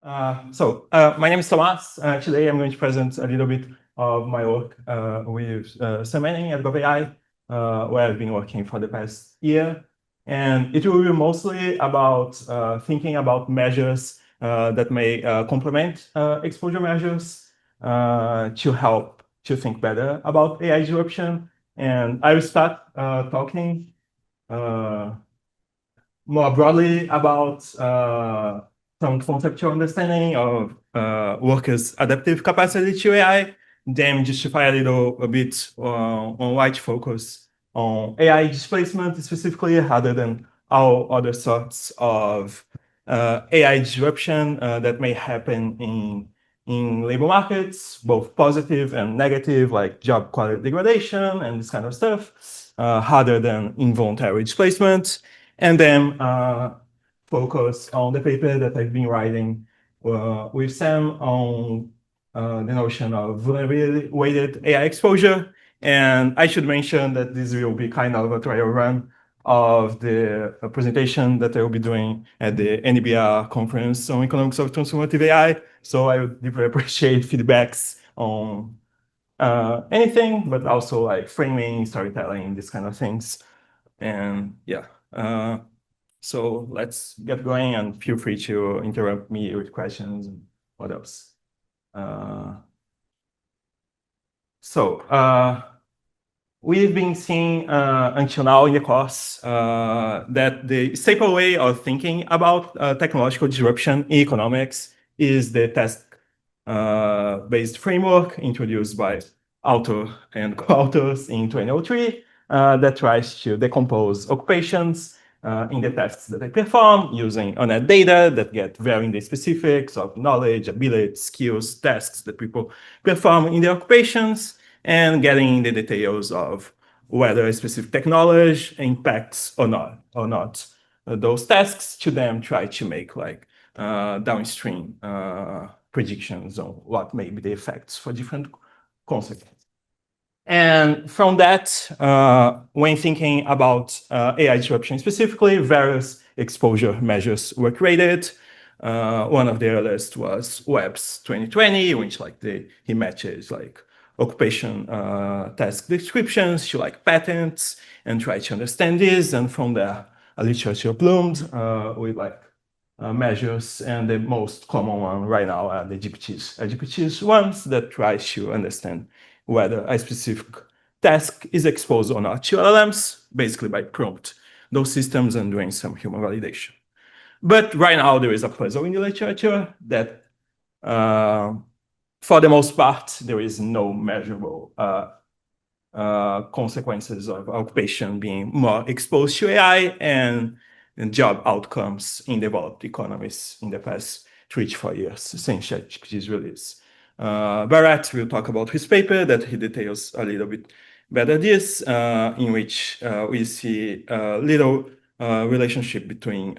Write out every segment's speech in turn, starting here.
My name is Thomas. Today I'm going to present a little bit of my work with Stanford at AI, where I've been working for the past year. And it will be mostly about thinking about measures that may complement exposure measures to help to think better about AI disruption. And I will start talking more broadly about some conceptual understanding of workers' adaptive capacity to AI, then justify a bit on why to focus on AI displacement specifically, rather than all other sorts of AI disruption that may happen in labor markets, both positive and negative, like job quality degradation and this kind of stuff, rather than involuntary displacement. And then focus on the paper that I've been writing with Sam on the notion of vulnerability-weighted AI exposure. And I should mention that this will be kind of a trial run of the presentation that I will be doing at the NBR conference on Economics of Transformative AI. So I would deeply appreciate feedbacks on anything, but also like framing, storytelling, these kind of things. And yeah. So let's get going, and feel free to interrupt me with questions and what else. We've been seeing until now in the course that the staple way of thinking about technological disruption in economics is the task-based framework introduced by author and co-authors in 2003 that tries to decompose occupations in the tasks that they perform using unit data that get varying the specifics of knowledge, ability, skills, tasks that people perform in their occupations, and getting the details of whether a specific technology impacts or not those tasks, to them try to make like downstream predictions on what may be the effects for different consequences. And from that, when thinking about AI disruption specifically, various exposure measures were created. One of the earliest was Webb's 2020, which like he matches like occupation task descriptions to like patents and try to understand this. And from there, a literature bloomed with like measures, and the most common one right now are the GPTs ones that try to understand whether a specific task is exposed or not to LLMs, basically by prompt those systems and doing some human validation. But right now there is a puzzle in the literature that, for the most part, there is no measurable consequences of occupation being more exposed to AI and job outcomes in developed economies in the past 3 to 4 years since ChatGPT's release. Bharat will talk about his paper that he details a little bit better this, in which we see a little relationship between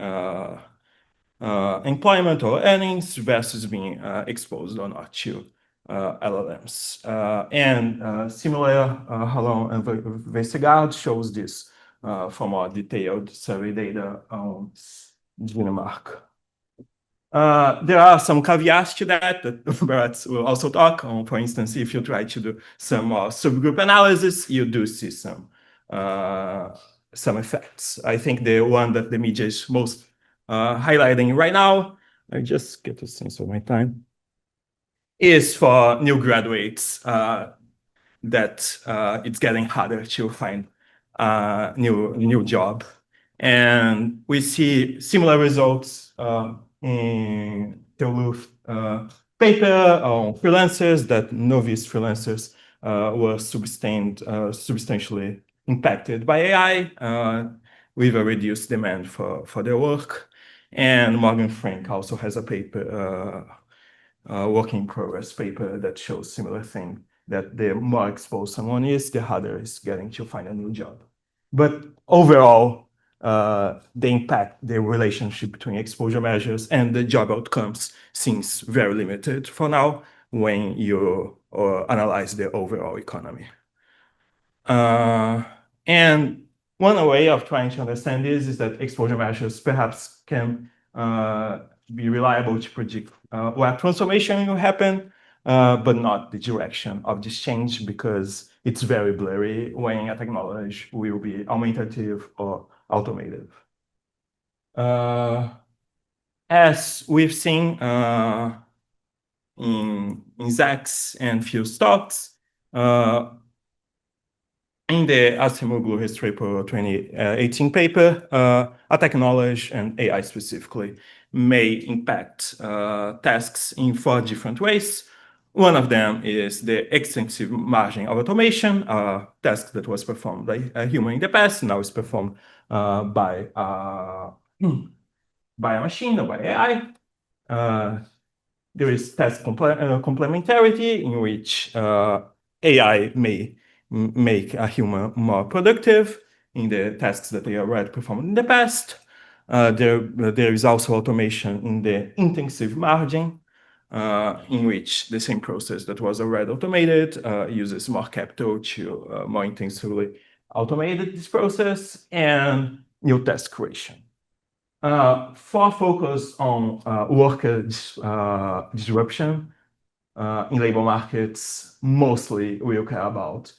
employment or earnings versus being exposed or not to LLMs. And similar, Halon and Vestergaard shows this from our detailed survey data on Dinamarca. There are some caveats to that Bharat will also talk on. For instance, if you try to do some subgroup analysis, you do see some effects. I think the one that the media is most highlighting right now, I just get a sense of my time, is for new graduates that it's getting harder to find a new job. And we see similar results in Theoluth paper on freelancers, that novice freelancers were substantially impacted by AI with a reduced demand for their work. And Morgan Frank also has a paper, work in progress paper, that shows similar thing, that the more exposed someone is, the harder it's getting to find a new job. But overall, the impact, the relationship between exposure measures and the job outcomes seems very limited for now when you analyze the overall economy. And one way of trying to understand this is that exposure measures perhaps can be reliable to predict what transformation will happen, but not the direction of this change, because it's very blurry when a technology will be augmentative or automative. As we've seen in Zach's and Phil's talks, in the Acemoglu Restrepo 2018 paper, a technology, and AI specifically, may impact tasks in 4 different ways. One of them is the extensive margin of automation, a task that was performed by a human in the past, now is performed by a machine or by AI. There is task complementarity, in which AI may make a human more productive in the tasks that they already performed in the past. There is also automation in the intensive margin, in which the same process that was already automated uses more capital to more intensively automate this process, and new task creation. For focus on worker disruption in labor markets, mostly we'll care about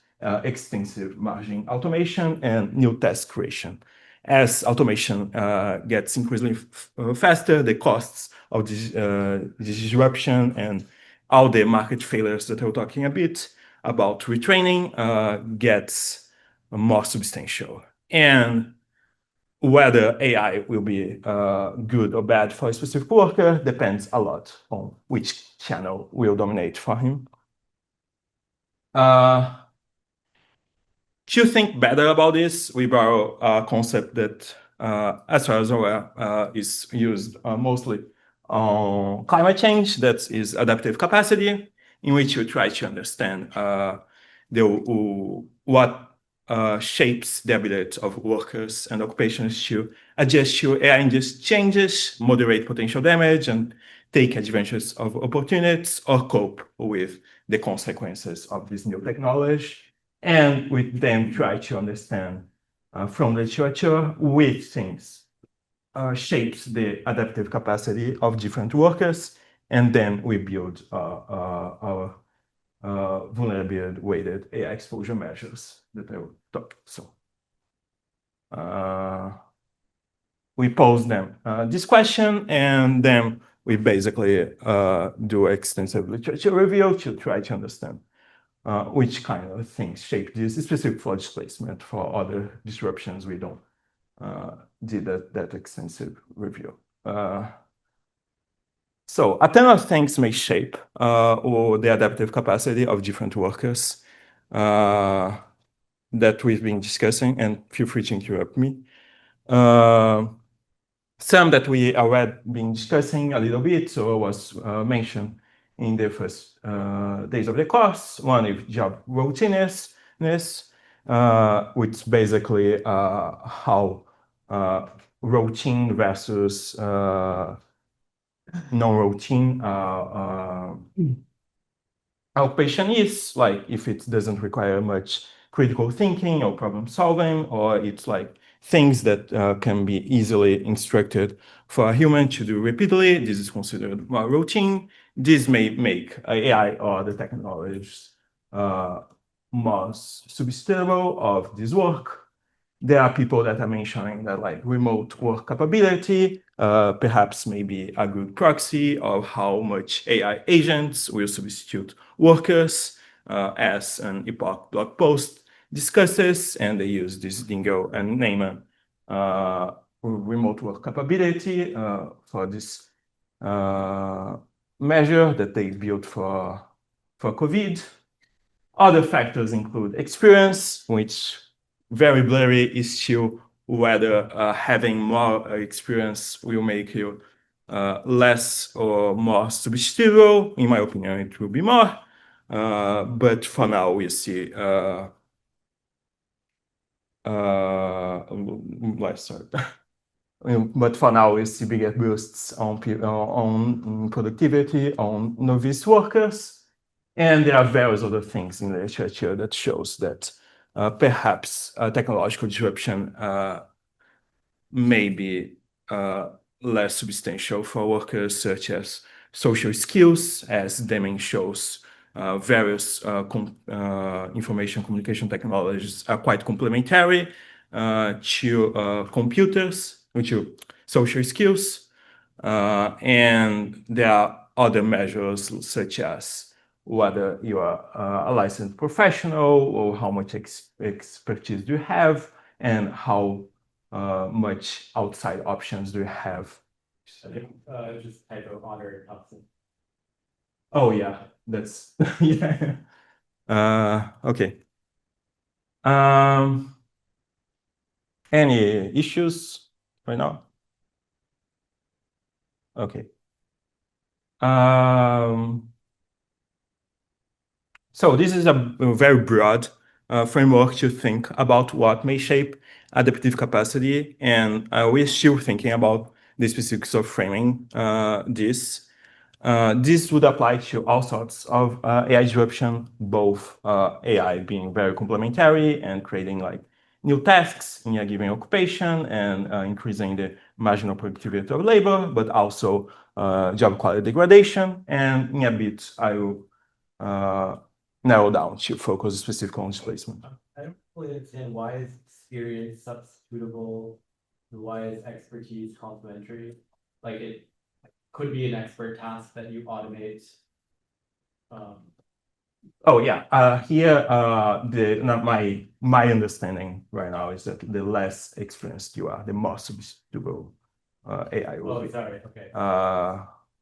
extensive margin automation and new task creation. As automation gets increasingly faster, the costs of this disruption and all the market failures that we're talking a bit about retraining gets more substantial. And whether AI will be good or bad for a specific worker depends a lot on which channel will dominate for him. To think better about this, we borrow a concept that, as far as I'm aware, is used mostly on climate change, that is adaptive capacity, in which you try to understand what shapes the ability of workers and occupations to adjust to AI-induced changes, moderate potential damage, and take advantage of opportunities, or cope with the consequences of this new technology. And we then try to understand from the literature which things shapes the adaptive capacity of different workers, and then we build our vulnerability-weighted AI exposure measures that I will talk. So we pose them this question, and then we basically do extensive literature review to try to understand which kind of things shape this, specific for displacement. For other disruptions, we don't did that extensive review. So a ton of things may shape or the adaptive capacity of different workers that we've been discussing, and feel free to interrupt me. Some that we already been discussing a little bit, so was mentioned in the first days of the course. One is job routineness, which basically how routine versus non-routine occupation is, like if it doesn't require much critical thinking or problem solving, or it's like things that can be easily instructed for a human to do repeatedly. This is considered more routine. This may make AI or the technologies more substitutable of this work. There are people that are mentioning that like remote work capability perhaps may be a good proxy of how much AI agents will substitute workers, as an Epoch blog post discusses, and they use this Dingo and Neyman remote work capability for this measure that they built for COVID. Other factors include experience, which very blurry is still whether having more experience will make you less or more substitutable. In my opinion, it will be more. But for now, we see sorry. But for now, we see bigger boosts on productivity on novice workers. And there are various other things in the literature that shows that perhaps technological disruption may be less substantial for workers, such as social skills, as Deming shows. Various information communication technologies are quite complementary to computers, to social skills. And there are other measures such as whether you are a licensed professional or how much expertise do you have and how much outside options do you have. Just type of honor Thompson. Oh yeah, that's yeah. Okay. Any issues right now? Okay. So this is a very broad framework to think about what may shape adaptive capacity, and we're still thinking about the specifics of framing this. This would apply to all sorts of AI disruption, both AI being very complementary and creating like new tasks in a given occupation and increasing the marginal productivity of labor, but also job quality degradation. And in a bit, I will narrow down to focus specifically on displacement. I don't really understand why is experience substitutable and why is expertise complementary? Like it could be an expert task that you automate. Oh yeah, here my understanding right now is that the less experienced you are, the more substitutable AI will be. Sorry, okay.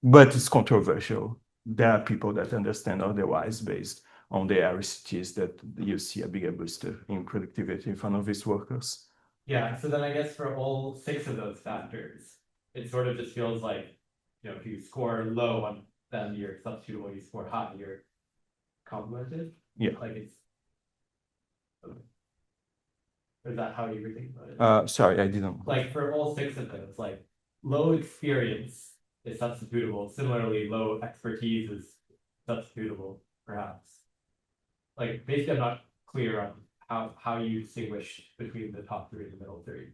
But it's controversial. There are people that understand otherwise based on the RCTs that you see a bigger booster in productivity in front of these workers. Yeah, so then I guess for all 6 of those factors, it sort of just feels like, if you score low on them, you're substitutable, you score high, you're complemented. Yeah. Like it's. Is that how you were thinking about it? Sorry, I didn't. Like for all 6 of them, it's like low experience is substitutable. Similarly, low expertise is substitutable, perhaps. Like basically, I'm not clear on how you distinguish between the top 3 and the middle 3.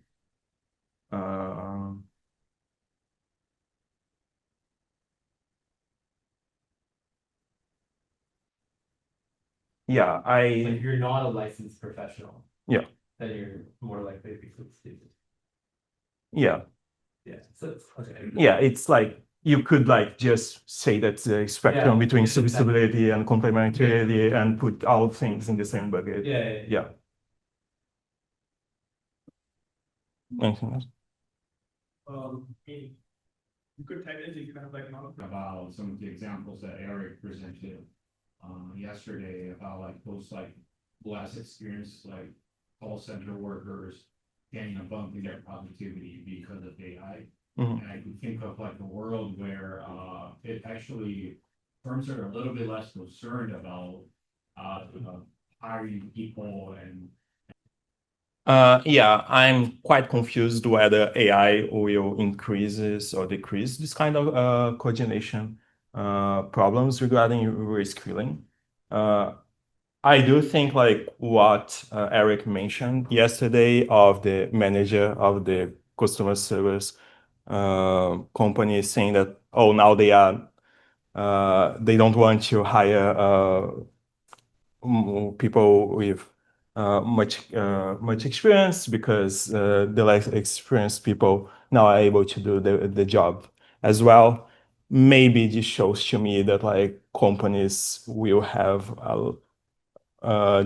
Yeah, If you're not a licensed professional, yeah, then you're more likely to be substituted. Yeah. Yeah. So okay. Yeah, it's like you could like just say that the spectrum between substitutability and complementarity and put all things in the same bucket. Yeah. Anything else? You could type in, you can have like about some of the examples that Eric presented yesterday about like those like less experienced like call center workers getting a bump in their productivity because of AI. Mhm. And I can think of like a world where it actually firms are a little bit less concerned about hiring people and Yeah, I'm quite confused whether AI will increases or decrease this kind of coordination problems regarding reskilling. I do think like what Eric mentioned yesterday of the manager of the customer service company saying that, oh, now they don't want to hire people with much experience because the less experienced people now are able to do the job as well. Maybe this shows to me that like companies will have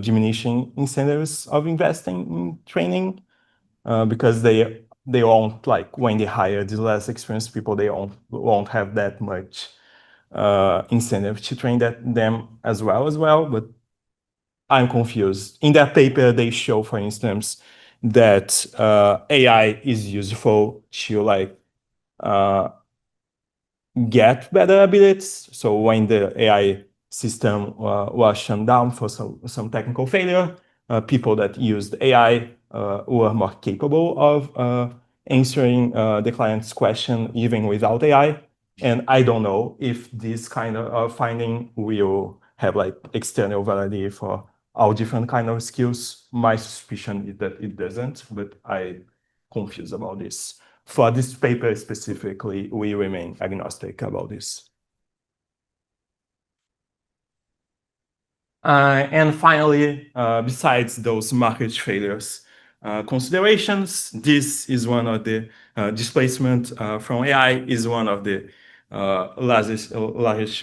diminishing incentives of investing in training because they won't like when they hire the less experienced people, they won't have that much incentive to train them as well. But I'm confused. In that paper, they show, for instance, that AI is useful to like get better abilities. So when the AI system was shut down for some technical failure, people that used AI were more capable of answering the client's question even without AI. And I don't know if this kind of finding will have like external validity for all different kind of skills. My suspicion is that it doesn't, but I'm confused about this. for this paper specifically, we remain agnostic about this. And finally, besides those market failures considerations, this is one of the displacement from AI is one of the largest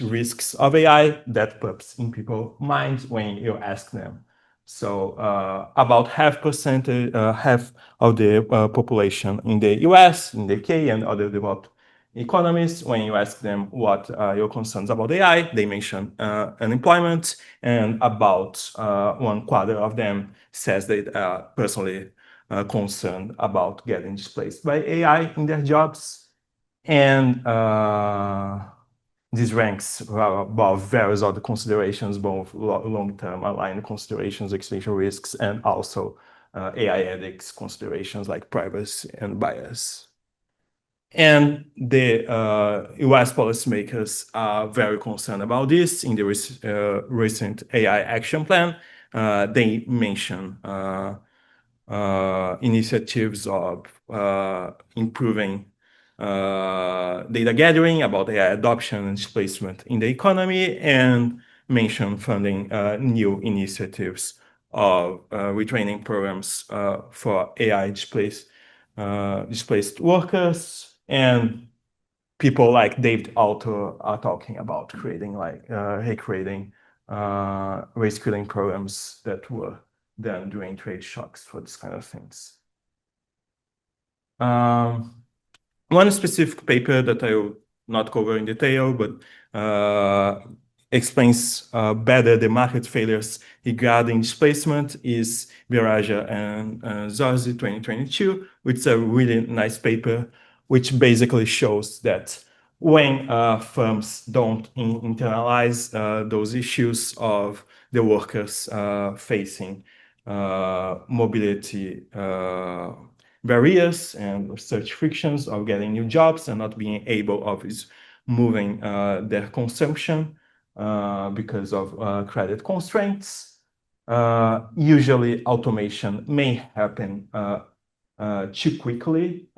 risks of AI that pops in people's minds when you ask them. So about half of the population in the US, in the UK, and other developed economies, when you ask them what are your concerns about AI, they mention unemployment, and about 1/4 of them says they are personally concerned about getting displaced by AI in their jobs. And this ranks above various other considerations, both long-term aligned considerations, extinction risks, and also AI ethics considerations like privacy and bias. And the US policymakers are very concerned about this. In the recent AI action plan, they mention initiatives of improving data gathering about AI adoption and displacement in the economy, and mention funding new initiatives of retraining programs for AI displaced workers. And people like David Alter are talking about creating reskilling programs that were done during trade shocks for this kind of things. One specific paper that I will not cover in detail, but explains better the market failures regarding displacement is Viraja and Zorzi 2022, which is a really nice paper, which basically shows that when firms don't internalize those issues of the workers facing mobility barriers and such frictions of getting new jobs and not being able of moving their consumption because of credit constraints. Usually automation may happen too quickly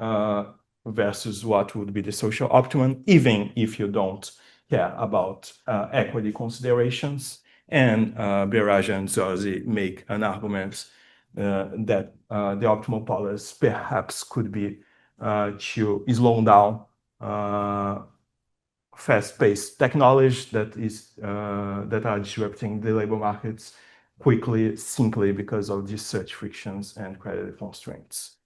versus what would be the social optimum, even if you don't care about equity considerations. And Beraja and Zorzi make an argument that the optimal policy perhaps could be to slow down fast-paced technology that are disrupting the labor markets quickly, simply because of these such frictions and credit constraints.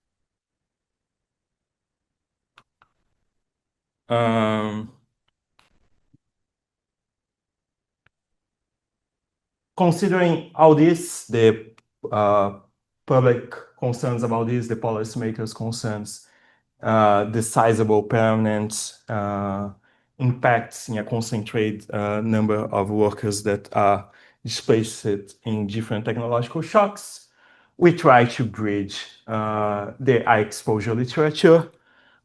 Considering all this, the public concerns about this, the policymakers' concerns, the sizable permanent impacts in a concentrated number of workers that are displaced in different technological shocks, we try to bridge the high exposure literature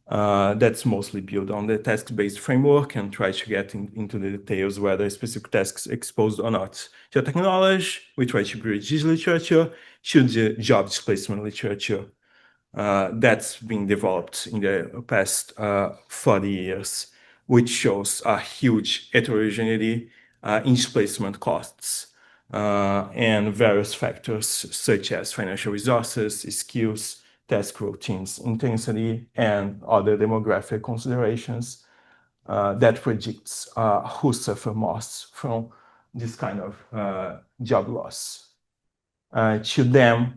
that's mostly built on the task-based framework and try to get into the details whether specific tasks exposed or not to technology. We try to bridge this literature to the job displacement literature that's been developed in the past 40 years, which shows a huge heterogeneity in displacement costs and various factors such as financial resources, skills, task routines, intensity, and other demographic considerations that predicts who suffer most from this kind of job loss. To them,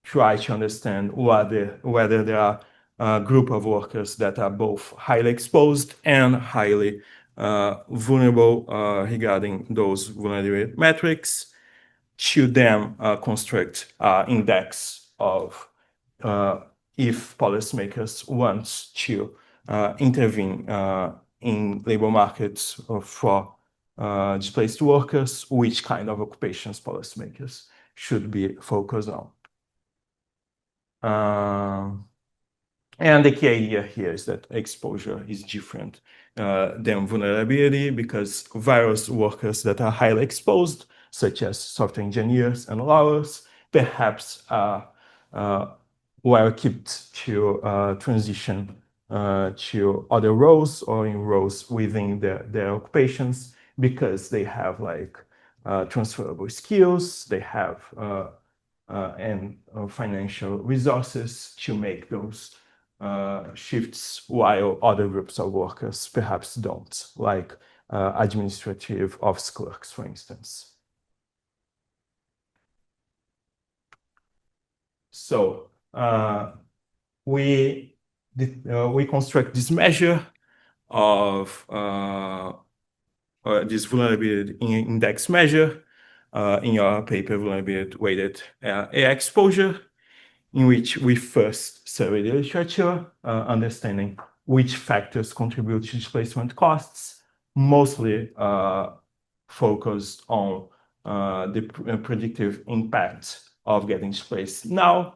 try to understand whether there are a group of workers that are both highly exposed and highly vulnerable regarding those vulnerability metrics. To them, construct index of if policymakers want to intervene in labor markets for displaced workers, which kind of occupations policymakers should be focused on. And the key idea here is that exposure is different than vulnerability, because various workers that are highly exposed, such as software engineers and lawyers, perhaps are well equipped to transition to other roles or in roles within their occupations because they have like transferable skills, they have and financial resources to make those shifts, while other groups of workers perhaps don't, like administrative office clerks, for instance. So we construct this measure of this vulnerability index measure in your paper, vulnerability weighted AI exposure, in which we first survey the literature, understanding which factors contribute to displacement costs, mostly focused on the predictive impact of getting displaced now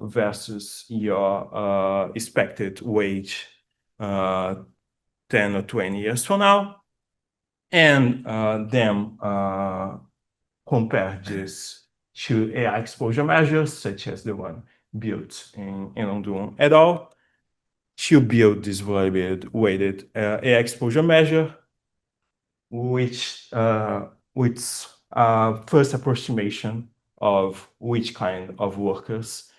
versus your expected wage 10 or 20 years from now, and then compare this to AI exposure measures, such as the one built in Elondun et al., to build this vulnerability weighted AI exposure measure, which first approximation of which kind of workers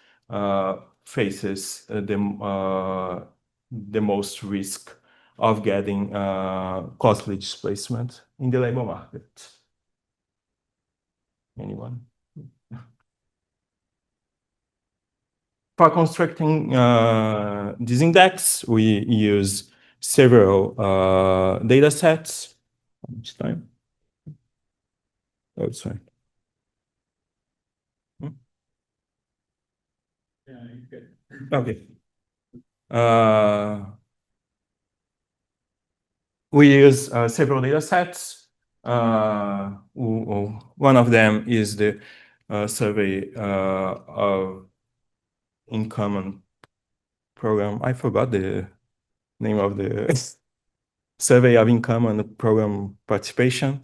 faces the most risk of getting costly displacement in the labor market. Anyone? For constructing this index, we use several data sets. How much time? Oh, it's fine. Yeah, you're good. Okay. We use several data sets. One of them is the survey of income and program. I forgot the name of the survey of income and program participation,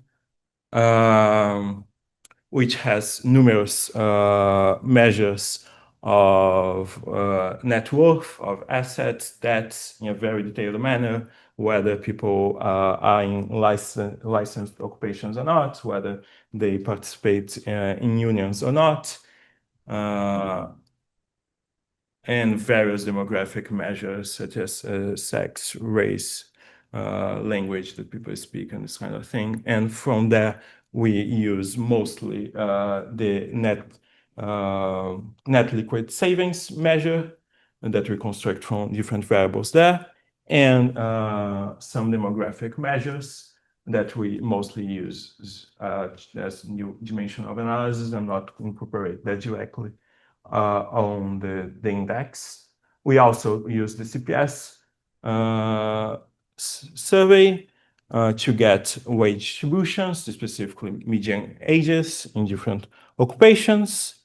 which has numerous measures of net worth, of assets, debts in a very detailed manner, whether people are in licensed occupations or not, whether they participate in unions or not, and various demographic measures such as sex, race, language that people speak, and this kind of thing. And from there, we use mostly the net liquid savings measure that we construct from different variables there, and some demographic measures that we mostly use as new dimension of analysis and not incorporate that directly on the index. We also use the CPS survey to get wage distributions, specifically median ages in different occupations.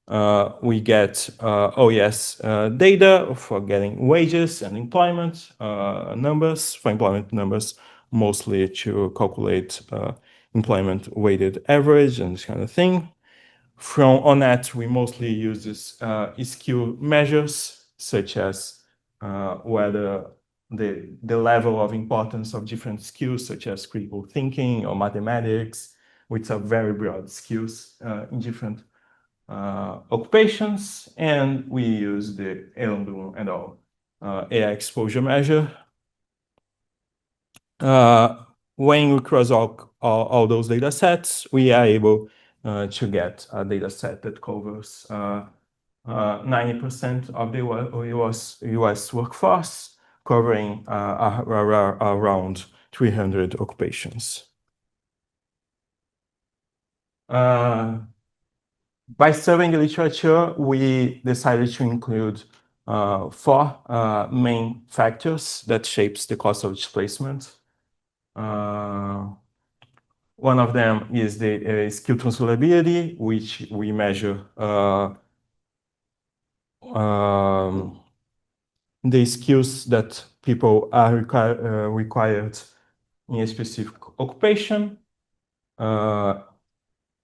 We get OES data for getting wages and employment numbers, for employment numbers, mostly to calculate employment weighted average and this kind of thing. From ONET, we mostly use this skill measures, such as whether the level of importance of different skills, such as critical thinking or mathematics, which are very broad skills in different occupations. And we use the Elondun et al. AI exposure measure. When we cross all those data sets, we are able to get a data set that covers 90% of the US workforce, covering around 300 occupations. By surveying the literature, we decided to include 4 main factors that shapes the cost of displacement. One of them is the skill transferability, which we measure the skills that people are required in a specific occupation.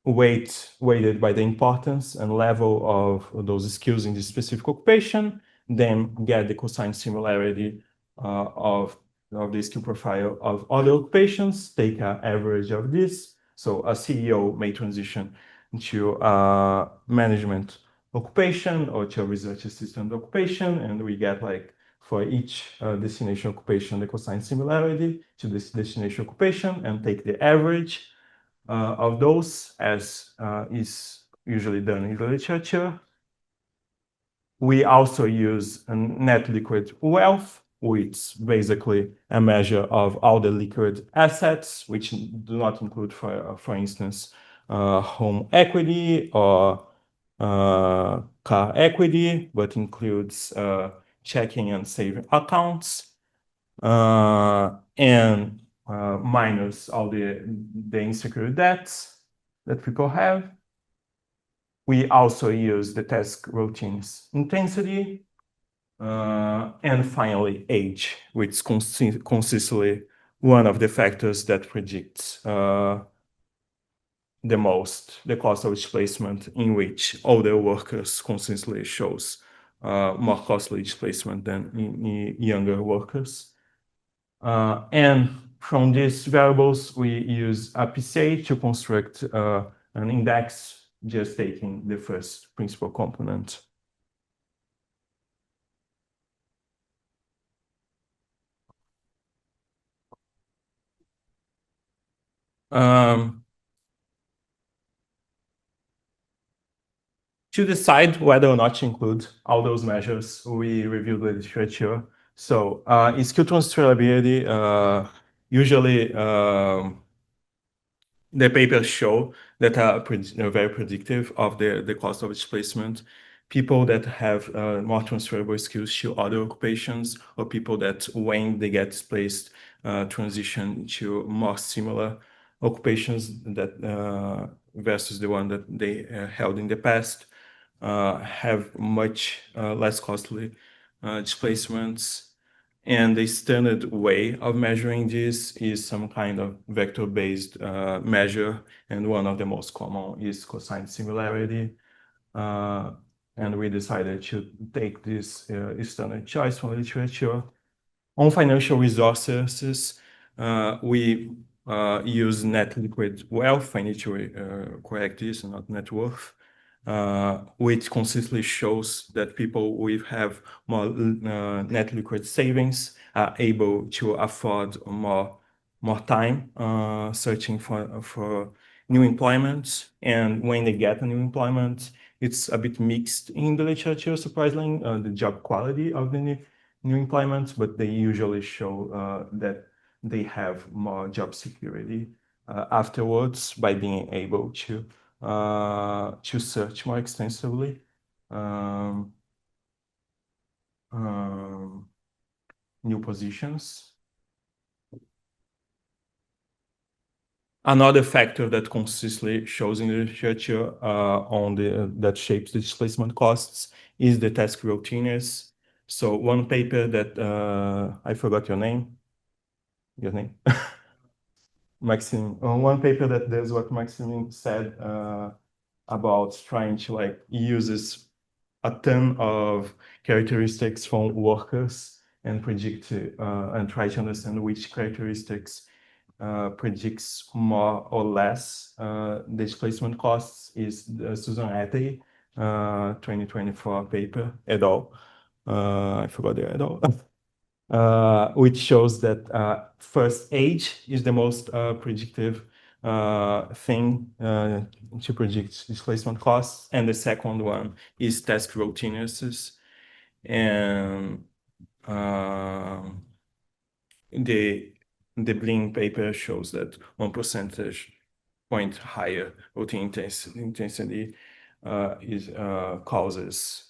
weighted by the importance and level of those skills in this specific occupation, then get the cosine similarity of the skill profile of other occupations, take an average of this. So a CEO may transition into a management occupation or to a research assistant occupation, and we get like for each destination occupation the cosine similarity to this destination occupation and take the average of those, as is usually done in the literature. We also use a net liquid wealth, which is basically a measure of all the liquid assets, which do not include, for instance, home equity or car equity, but includes checking and saving accounts, and minus all the insecure debts that people have. We also use the task routines intensity, and finally age, which is consistently one of the factors that predicts the most the cost of displacement, in which older workers consistently shows more costly displacement than in younger workers. And from these variables, we use a PCA to construct an index, just taking the first principal component. To decide whether or not to include all those measures, we review the literature. So skill transferability, usually the papers show that are very predictive of the cost of displacement. People that have more transferable skills to other occupations, or people that, when they get displaced, transition to more similar occupations that versus the one that they held in the past, have much less costly displacements. And the standard way of measuring this is some kind of vector-based measure, and one of the most common is cosine similarity. And we decided to take this standard choice from the literature. On financial resources, we use net liquid wealth. I need to correct this, not net worth. Which consistently shows that people with have more net liquid savings are able to afford more time searching for new employment. And when they get a new employment, it's a bit mixed in the literature, surprisingly, the job quality of the new employment, but they usually show that they have more job security afterwards by being able to search more extensively new positions. Another factor that consistently shows in the literature that shapes the displacement costs is the task routineness. So one paper that I forgot your name. Maxim. One paper that does what Maxim said about trying to uses a ton of characteristics from workers and predict and try to understand which characteristics predicts more or less the displacement costs is the Susan Attey 2024 paper et al. I forgot the et al. Which shows that first age is the most predictive thing to predict displacement costs, and the second one is task routineness. And the Blin paper shows that 1 percentage point higher routine intensity causes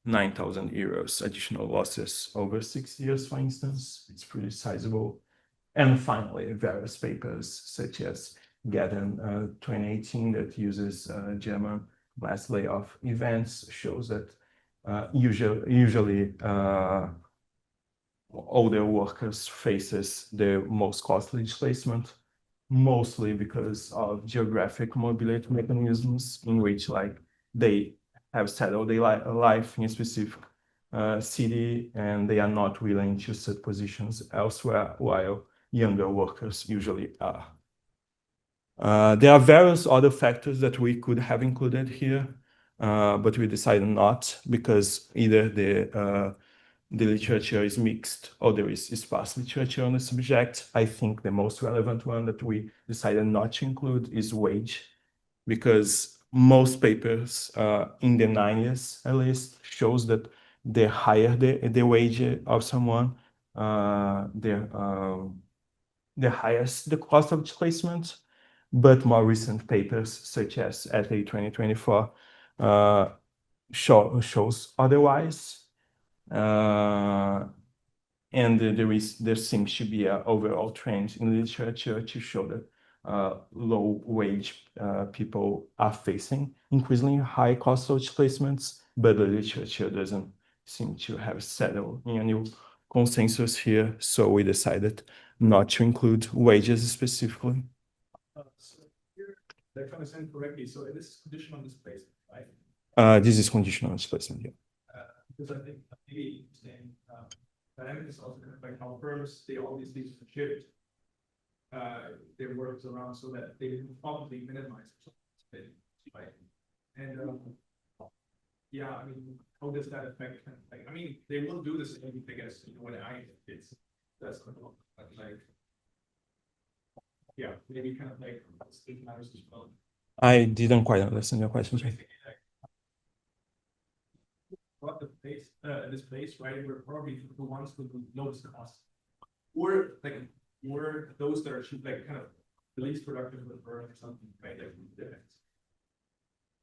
9,000 euros additional losses over 6 years, for instance. It's pretty sizable. And finally, various papers such as Gaden 2018 that uses German mass layoff events shows that usually older workers faces the most costly displacement mostly because of geographic mobility mechanisms in which like they have settled their life in a specific city and they are not willing to set positions elsewhere while younger workers usually are. There are various other factors that we could have included here, but we decided not because either the literature is mixed or there is sparse literature on the subject. I think the most relevant one that we decided not to include is wage, because most papers in the 90s at least shows that the higher the wage of someone, the highest the cost of displacement. But more recent papers, such as SA 2024, shows otherwise. And there seems to be an overall trend in literature to show that low wage people are facing increasingly high cost of displacements, but the literature doesn't seem to have settled in a new consensus here. So we decided not to include wages specifically. So here, if I understand correctly, so this is conditional displacement, right? This is conditional displacement, yeah. Because I think maybe interesting dynamic is also kind of like how firms they always need to shift their works around so that they can probably minimize it, right? And yeah, I mean, how does that affect kind of like, I mean, they will do the same, I guess, you know, when I it's that's like yeah, maybe kind of like state matters as well. I didn't quite understand your question. What the place, this place, right? We're probably the ones with the lowest cost, or like, or those that are like kind of the least productive with burn or something, right? Like,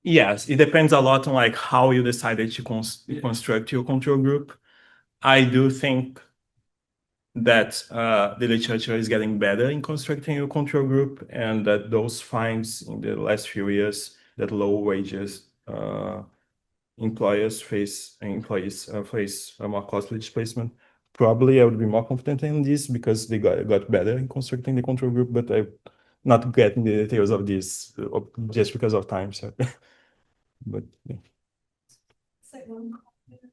Yes, it depends a lot on like how you decided to construct your control group. I do think that the literature is getting better in constructing your control group, and that those finds in the last few years that low wages employees face a more costly displacement. Probably I would be more confident in this because they got better in constructing the control group, but I'm not getting the details of this just because of time. So, but yeah. So one comment,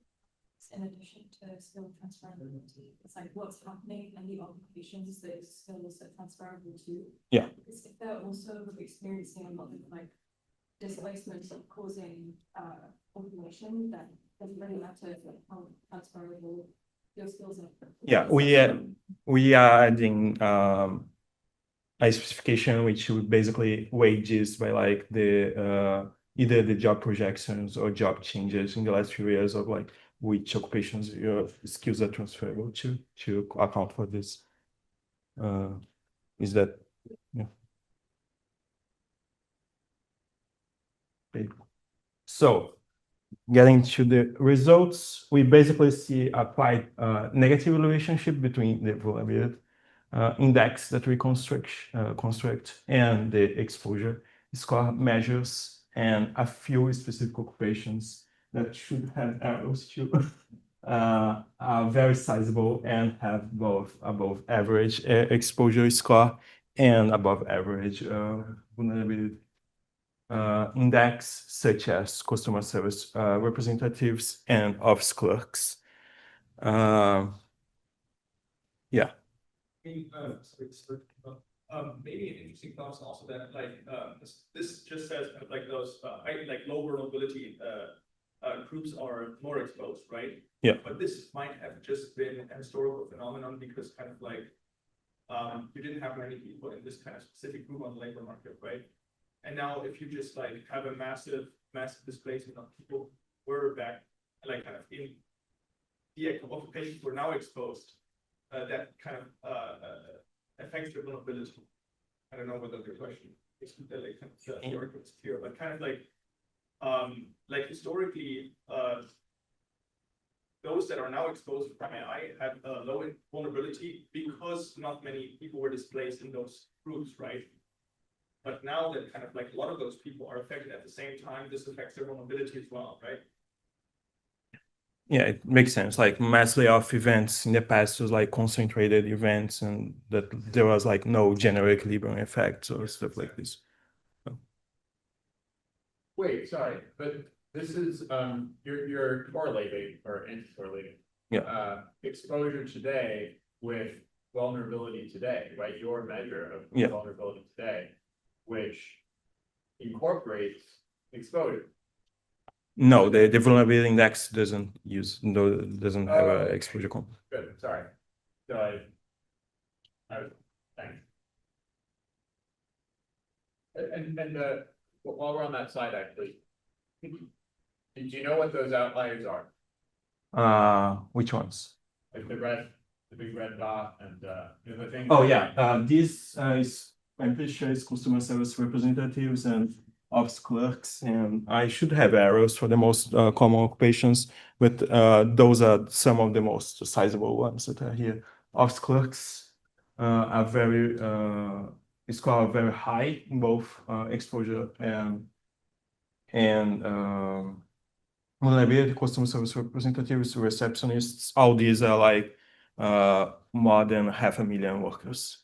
in addition to skill transferability, it's like what's happening and the occupations those skills are transferable to. Yeah. Because if they're also experiencing a lot of like displacement causing automation, then it doesn't really matter if like how transferable your skills are. Yeah, we are adding a specification which would basically wages by like the either the job projections or job changes in the last few years of like which occupations your skills are transferable to account for this. Is that yeah. Okay. So getting to the results, we basically see a quite negative relationship between the vulnerability index that we construct and the exposure score measures, and a few specific occupations that should have arrows to are very sizable and have both above average exposure score and above average vulnerability index, such as customer service representatives and office clerks. Yeah. Maybe an interesting thought is also that like this just says kind of like those like low vulnerability groups are more exposed, right? Yeah. But this might have just been a historical phenomenon because kind of like you didn't have many people in this kind of specific group on the labor market, right? And now if you just like have a massive displacement of people who were back like kind of in the occupations were now exposed, that kind of affects your vulnerability. I don't know whether the question is like theoretical is clear, but kind of like historically, those that are now exposed to prime AI had a low vulnerability because not many people were displaced in those groups, right? But now that kind of like a lot of those people are affected at the same time, this affects their vulnerability as well, right? Yeah, it makes sense. Like mass layoff events in the past was like concentrated events, and that there was like no general equilibrium effects or stuff like this. Wait, sorry, but this is, you're correlating or anti-correlating. Yeah. Exposure today with vulnerability today, right? Your measure of Yeah. vulnerability today, which incorporates exposure. No, the vulnerability index doesn't have Oh, an okay. exposure component. Good, sorry. So thanks. And while we're on that side, actually, do you know what those outliers are? Which ones? Like the big red dot and the thing. Oh yeah, this is, I'm pretty sure it's customer service representatives and office clerks, and I should have arrows for the most common occupations, but those are some of the most sizable ones that are here. Office clerks are very score very high in both exposure and vulnerability. Customer service representatives, receptionists, all these are like more than 500,000 workers.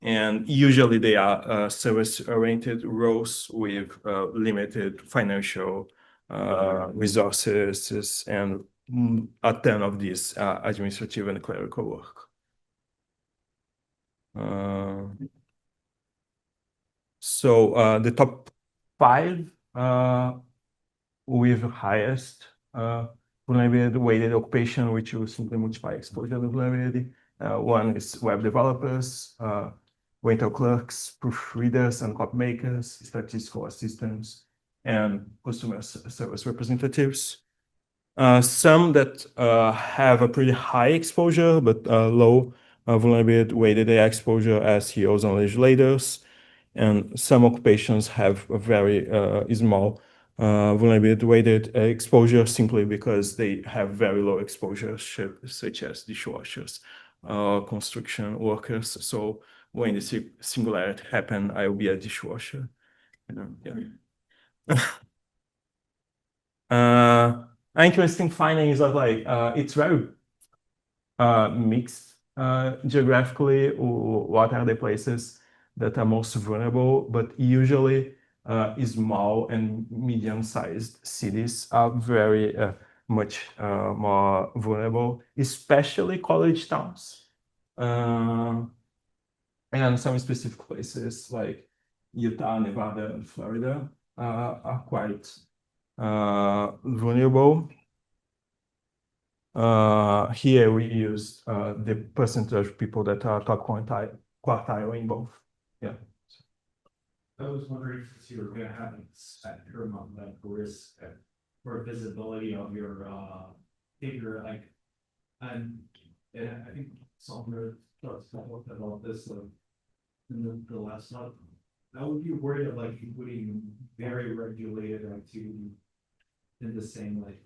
And usually they are service-oriented roles with limited financial resources and a ton of this administrative and clerical work. So the top 5 with highest vulnerability weighted occupation, which you simply multiply exposure with vulnerability. One is web developers, rental clerks, proofreaders and copy makers, statistical assistants, and customer service representatives. Some that have a pretty high exposure, but low vulnerability weighted AI exposure as CEOs and legislators. And some occupations have a very small vulnerability weighted exposure simply because they have very low exposure, such as dishwashers, construction workers. So when the singularity happen, I will be a dishwasher. Yeah. An interesting finding is that like it's very mixed geographically. What are the places that are most vulnerable? But usually small and medium-sized cities are very much more vulnerable, especially college towns. And some specific places like Utah, Nevada, and Florida are quite vulnerable. Here we use the percentage of people that are top quartile in both. Yeah. I was wondering if you were going to have a spectrum of like risk or visibility of your figure, like, and I think someone talked about this in the last slide. I would be worried of like including very regulated activity in the same like.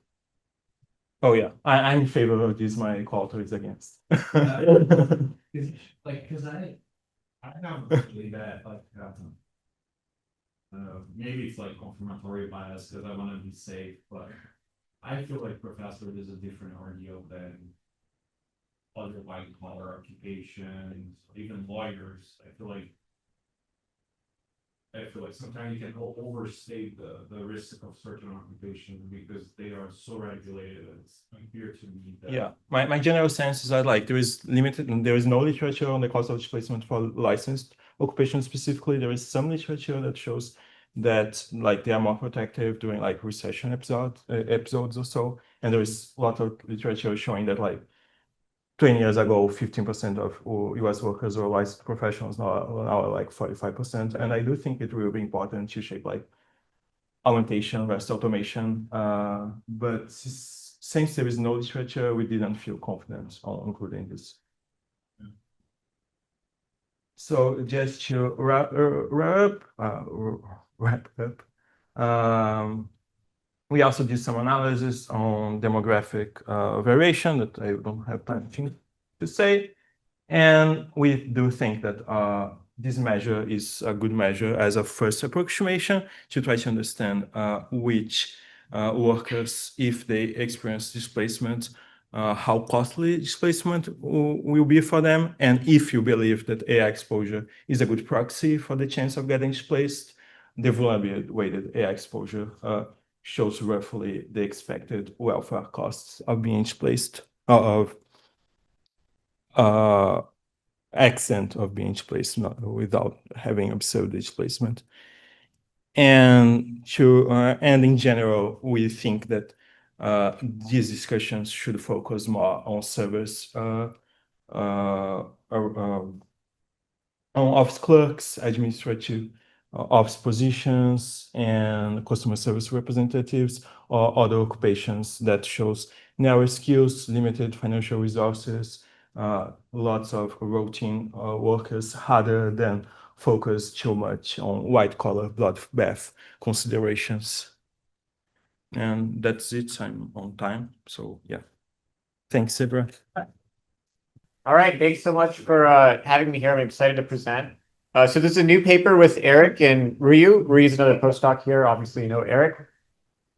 Oh yeah, I'm in favor of this. My call to is against. Like, cause I have really bad like. Maybe it's like confirmatory bias because I want to be safe, but I feel like professor is a different ordeal than other white collar occupations, even lawyers. I feel like sometimes you can overstate the risk of certain occupations because they are so regulated. It's unclear to me that. Yeah, my general sense is that like there is no literature on the cost of displacement for licensed occupations specifically. There is some literature that shows that like they are more protective during like recession episodes or so, and there is a lot of literature showing that like 20 years ago, 15% of US workers were licensed professionals, now like 45%. And I do think it will be important to shape like augmentation versus automation. But since there is no literature, we didn't feel confident on including this. So just to wrap up, we also did some analysis on demographic variation that I don't have time to say. And we do think that this measure is a good measure as a first approximation to try to understand which workers if they experience displacement, how costly displacement will be for them, and if you believe that AI exposure is a good proxy for the chance of getting displaced. The vulnerability-weighted AI exposure shows roughly the expected welfare costs of being displaced, of extent of being displaced, not without having observed the displacement. And in general, we think that these discussions should focus more on service, on office clerks, administrative office positions, and customer service representatives, or other occupations that shows narrow skills, limited financial resources, lots of routine workers, rather than focus too much on white-collar bloodbath considerations. And that's it. I'm on time. So yeah. Thanks, everyone. All right, thanks so much for having me here. I'm excited to present. So this is a new paper with Eric and Ryu. Ryu's another postdoc here. Obviously, you know Eric.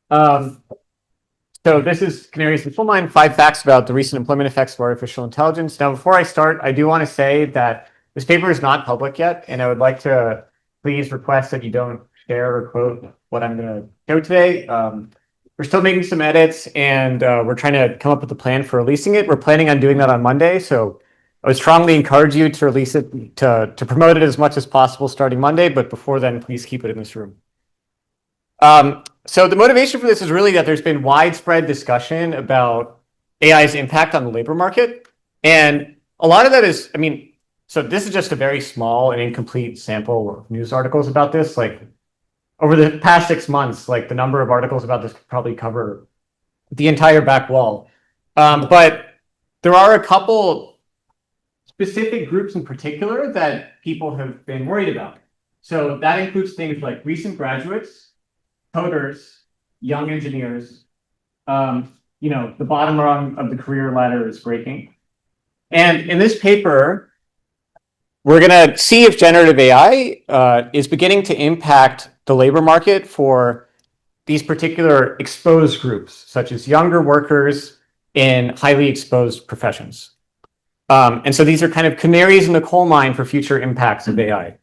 So this is Canaries in Full Mind, 5 facts about the recent employment effects of artificial intelligence. Now, before I start, I do want to say that this paper is not public yet, and I would like to please request that you don't share or quote what I'm going to show today. We're still making some edits, and we're trying to come up with a plan for releasing it. We're planning on doing that on Monday, so I would strongly encourage you to release it, to promote it as much as possible starting Monday, but before then, please keep it in this room. So the motivation for this is really that there's been widespread discussion about AI's impact on the labor market, and a lot of that is, I mean, so this is just a very small and incomplete sample of news articles about this. Like, over the past 6 months, like the number of articles about this could probably cover the entire back wall. But there are a couple specific groups in particular that people have been worried about. So that includes things like recent graduates, coders, young engineers. You know, the bottom rung of the career ladder is breaking. And in this paper, we're going to see if generative AI is beginning to impact the labor market for these particular exposed groups, such as younger workers in highly exposed professions. And so these are kind of canaries in the coal mine for future impacts of AI.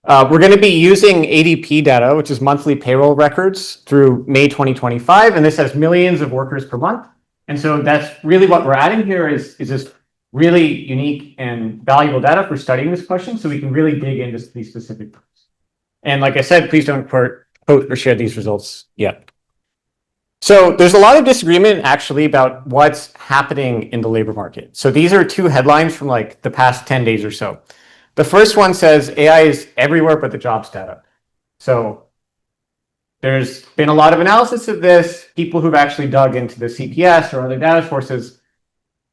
We're going to be using ADP data, which is monthly payroll records through May 2025, and this has millions of workers per month. And so that's really what we're adding here is this really unique and valuable data for studying this question, so we can really dig into these specific groups. And like I said, please don't quote or share these results yet. So there's a lot of disagreement actually about what's happening in the labor market. So these are 2 headlines from like the past 10 days or so. The first one says AI is everywhere but the jobs data. So there's been a lot of analysis of this. People who've actually dug into the CPS or other data sources,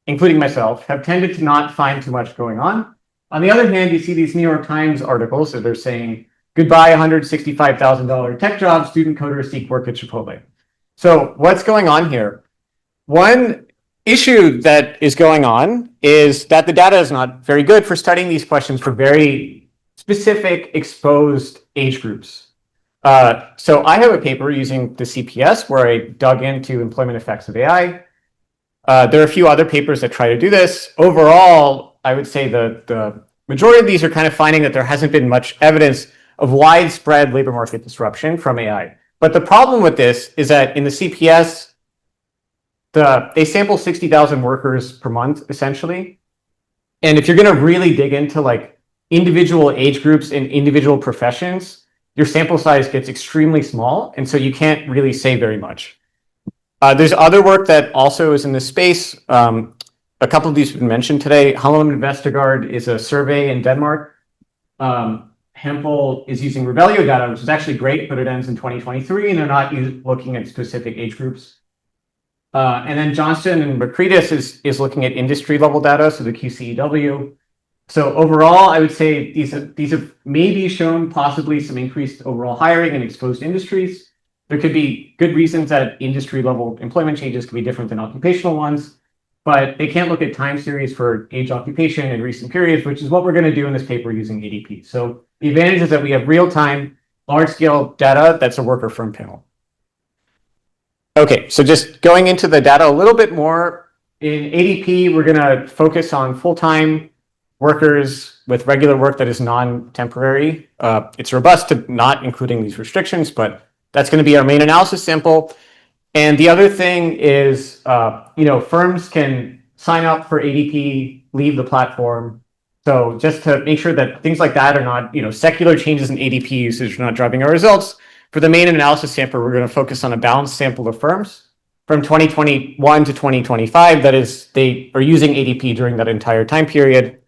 including myself, have tended to not find too much going on. On the other hand, you see these New York Times articles that are saying, goodbye $165,000 tech job, student coders seek work at Chipotle. So what's going on here? One issue that is going on is that the data is not very good for studying these questions for very specific exposed age groups. So I have a paper using the CPS where I dug into employment effects of AI. There are a few other papers that try to do this. Overall, I would say the majority of these are kind of finding that there hasn't been much evidence of widespread labor market disruption from AI. But the problem with this is that in the CPS, they sample 60,000 workers per month, essentially. And if you're going to really dig into like individual age groups and individual professions, your sample size gets extremely small. And so you can't really say very much. There's other work that also is in this space. A couple of these have been mentioned today. Hallam Investigard is a survey in Denmark. Hempel is using Rebelio data, which is actually great, but it ends in 2023, and they're not looking at specific age groups. And then Johnston and Makritis is looking at industry level data, so the QCEW. So overall, I would say these have maybe shown possibly some increased overall hiring in exposed industries. There could be good reasons that industry level employment changes could be different than occupational ones, but they can't look at time series for age occupation in recent periods, which is what we're going to do in this paper using ADP. So the advantage is that we have real-time, large-scale data that's a worker firm panel. Okay, so just going into the data a little bit more, in ADP, we're going to focus on full-time workers with regular work that is non-temporary. It's robust to not including these restrictions, but that's going to be our main analysis sample. And the other thing is, firms can sign up for ADP, leave the platform. So just to make sure that things like that are not, secular changes in ADP usage are not driving our results. For the main analysis sample, we're going to focus on a balanced sample of firms from 2021 to 2025. That is, they are using ADP during that entire time period.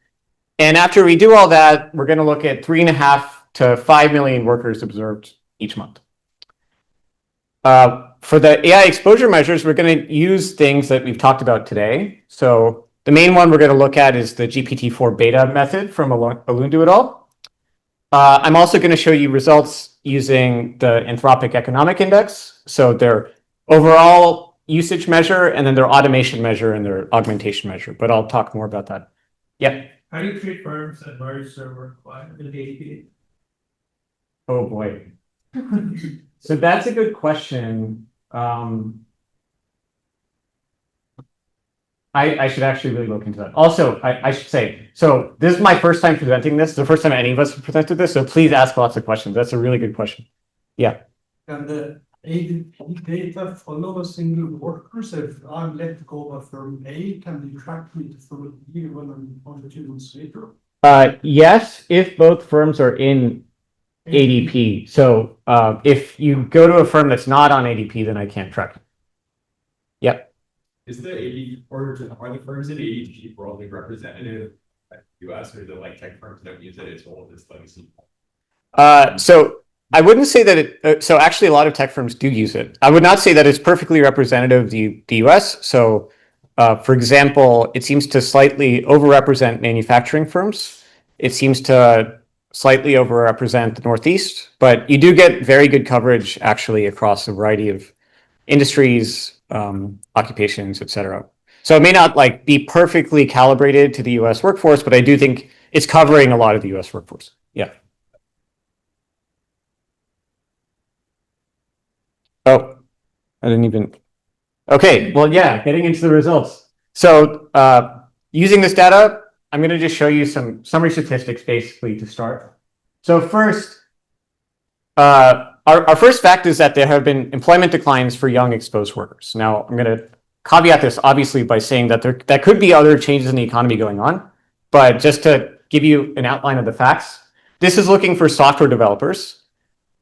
And after we do all that, we're going to look at 3.5 to 5 million workers observed each month. For the AI exposure measures, we're going to use things that we've talked about today. So the main one we're going to look at is the GPT-4 beta method from Alundu et al. I'm also going to show you results using the Anthropic Economic Index. So their overall usage measure, and then their automation measure and their augmentation measure. But I'll talk more about that. Yeah. How do you treat firms that merge their work in ADP? Oh boy. So that's a good question. I should actually really look into that. Also, I should say, so this is my first time presenting this. It's the first time any of us have presented this. So please ask lots of questions. That's a really good question. Yeah. Can the ADP data follow a single worker? So if I'm let go of firm A, can you track me to firm B when I'm on 2 months later? Yes, if both firms are in ADP. So if you go to a firm that's not on ADP, then I can't track it. Yep. Is the ADP or are the firms in ADP broadly representative at US, or the like tech firms don't use it as well as legacy? So I wouldn't say that it. So actually, a lot of tech firms do use it. I would not say that it's perfectly representative of the US. So, for example, it seems to slightly overrepresent manufacturing firms. It seems to slightly overrepresent the Northeast, but you do get very good coverage actually across a variety of industries, occupations, etc. So it may not be perfectly calibrated to the US workforce, but I do think it's covering a lot of the US workforce. Yeah. Oh, I didn't even. Okay, well, yeah, getting into the results. So using this data, I'm going to just show you some summary statistics basically to start. So first, our first fact is that there have been employment declines for young exposed workers. Now, I'm going to caveat this obviously by saying that that could be other changes in the economy going on, but just to give you an outline of the facts, this is looking for software developers.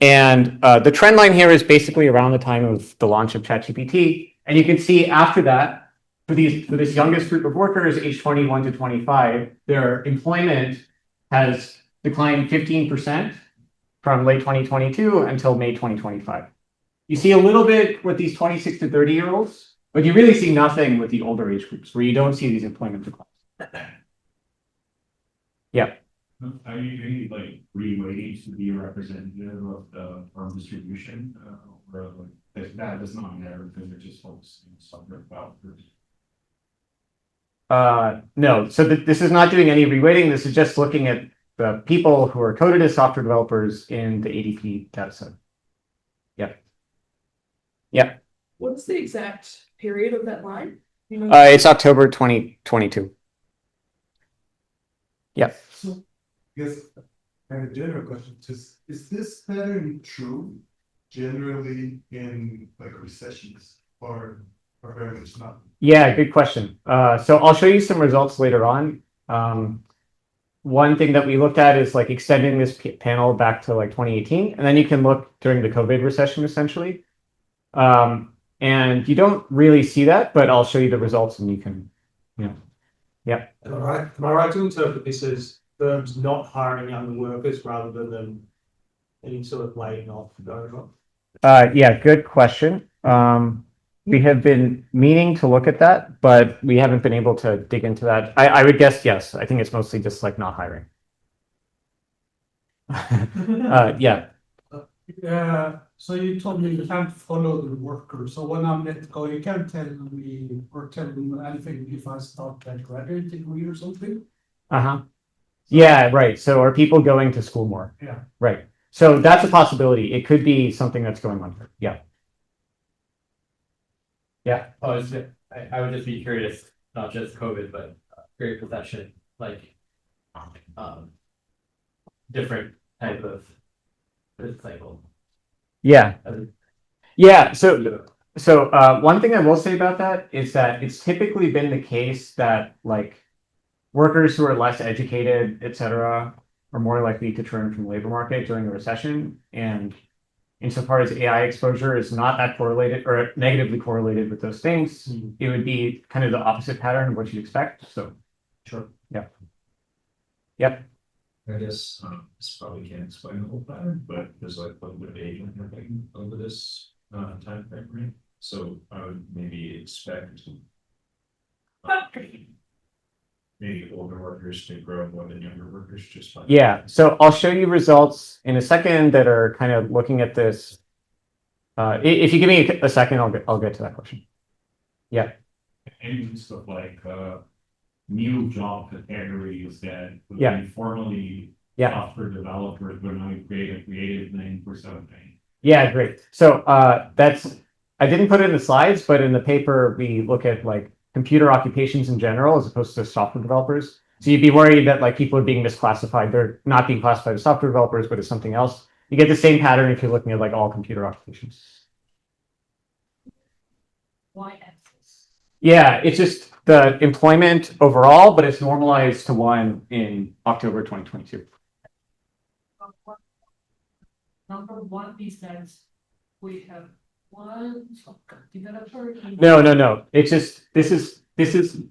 And the trend line here is basically around the time of the launch of ChatGPT. And you can see after that, for this youngest group of workers, age 21 to 25, their employment has declined 15% from late 2022 until May 2025. You see a little bit with these 26 to 30-year-olds, but you really see nothing with the older age groups where you don't see these employment declines. Yeah. Are you doing re-weightings to be representative of the firm distribution, or that is not there because they're just focusing on software developers? No, so this is not doing any reweighting. This is just looking at the people who are coded as software developers in the ADP dataset. Yeah. Yeah. What's the exact period of that line? It's October 2022. Yeah. So, I guess I have a general question. Is this pattern true generally in recessions or very much not? Yeah, good question. So I'll show you some results later on. One thing that we looked at is extending this panel back to 2018, and then you can look during the COVID recession essentially. And you don't really see that, but I'll show you the results and you can, yeah. Am I right to interpret this as firms not hiring young workers rather than them any sort of laying off going on? Yeah, good question. We have been meaning to look at that, but we haven't been able to dig into that. I would guess yes. I think it's mostly just not hiring. Yeah. So you told me you can't follow the worker. So when I'm let go, you can't tell me or tell them anything if I start that graduate degree or something? Uh-huh. Yeah, right. So are people going to school more? Yeah. Right. So that's a possibility. It could be something that's going on here. Yeah. Yeah. Oh, I would just be curious, not just COVID, but Great Recession, like, different type of business cycle. Yeah. Yeah. So one thing I will say about that is that it's typically been the case that like workers who are less educated, et cetera, are more likely to turn from the labor market during a recession. And insofar as AI exposure is not that correlated or negatively correlated with those things, it would be kind of the opposite pattern of what you'd expect. So, Sure. Yeah. Yep. I guess this probably can't explain the whole pattern, but there's like a little bit of aging happening over this time frame, right? So I would maybe expect maybe older workers to grow more than younger workers just by. Yeah. So I'll show you results in a second that are kind of looking at this. If you give me a second, I'll get to that question. Yeah. And stuff like new job categories that would Yeah. be formerly Yeah. software developers, but now create a creative name for something. Yeah, great. So I didn't put it in the slides, but in the paper we look at like computer occupations in general as opposed to software developers. So you'd be worried that like people are being misclassified. They're not being classified as software developers, but as something else. You get the same pattern if you're looking at like all computer occupations. Y-axis. Yeah, it's just the employment overall, but it's normalized to 1 in October 2022. Number one is that we have one developer. No. It's just this is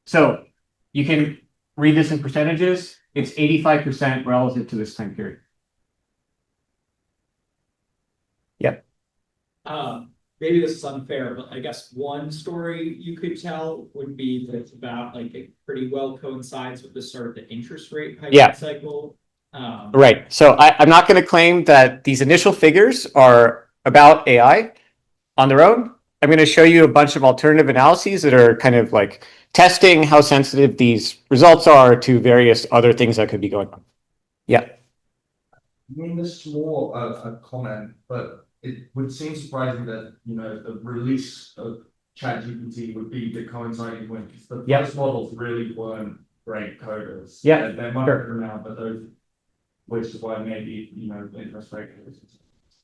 so you can read this in percentages. It's 85% relative to this time period. Yep. Maybe this is unfair, but I guess one story you could tell would be that it's about like it pretty well coincides with the start of the interest rate hiking cycle. Right. So I'm not going to claim that these initial figures are about AI on their own. I'm going to show you a bunch of alternative analyses that are kind of like testing how sensitive these results are to various other things that could be going on. Yeah. I mean, this is more a comment, but it would seem surprising that, you know, the release of ChatGPT would be the coinciding when the first models really weren't great coders. Yeah. They might have been now, but those, which is why maybe, you know, interest rate.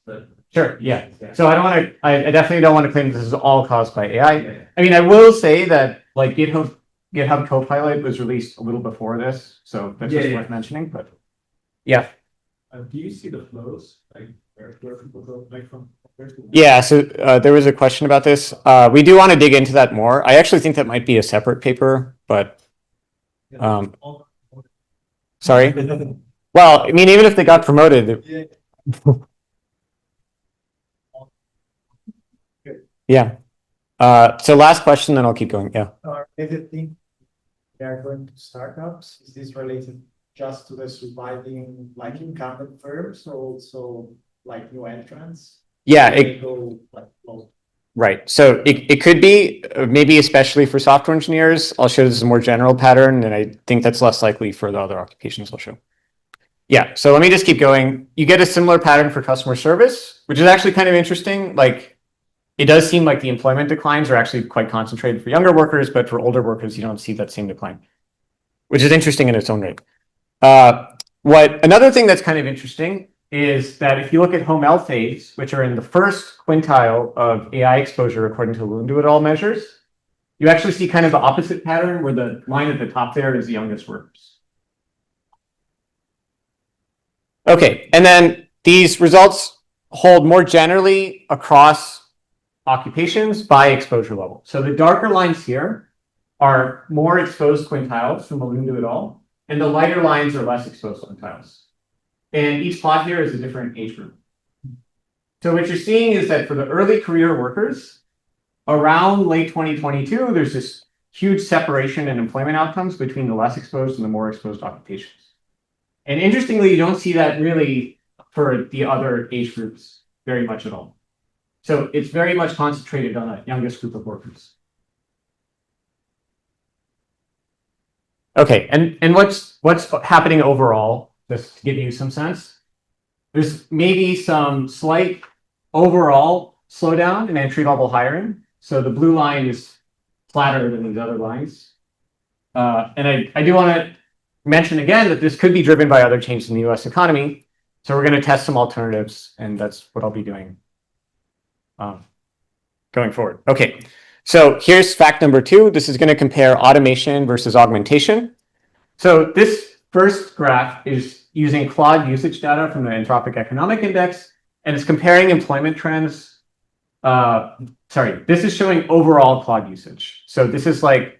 But Sure. Yeah. So I definitely don't want to claim this is all caused by AI. I mean, I will say that like GitHub Copilot was released a little before this, so that's just worth mentioning. But yeah. Do you see the flows like where people go like from? Yeah. So there was a question about this. We do want to dig into that more. I actually think that might be a separate paper, but sorry. Well, I mean, even if they got promoted. Yeah. So last question, then I'll keep going. Yeah. If you think they are going to startups, is this related just to the surviving like incumbent firms or also like new entrants? Yeah. They go like Right. So it could be maybe especially for software engineers. I'll show this as a more general pattern, and I think that's less likely for the other occupations I'll show. Yeah. So let me just keep going. You get a similar pattern for customer service, which is actually kind of interesting. Like it does seem like the employment declines are actually quite concentrated for younger workers, but for older workers, you don't see that same decline, which is interesting in its own right. Another thing that's kind of interesting is that if you look at home health aides, which are in the first quintile of AI exposure according to Lundu et al. Measures, you actually see kind of the opposite pattern where the line at the top there is the youngest workers. Okay, and then these results hold more generally across occupations by exposure level. So the darker lines here are more exposed quintiles from Lundu et al., and the lighter lines are less exposed quintiles. And each plot here is a different age group. So what you're seeing is that for the early career workers, around late 2022, there's this huge separation in employment outcomes between the less exposed and the more exposed occupations. And interestingly, you don't see that really for the other age groups very much at all. So it's very much concentrated on that youngest group of workers. Okay, and what's happening overall, just to give you some sense, there's maybe some slight overall slowdown in entry-level hiring. So the blue line is flatter than these other lines. And I do want to mention again that this could be driven by other changes in the US economy. So we're going to test some alternatives, and that's what I'll be doing going forward. Okay, so here's fact number 2. This is going to compare automation versus augmentation. So this first graph is using Claude usage data from the Anthropic Economic Index, and it's comparing employment trends. This is showing overall Claude usage. So this is like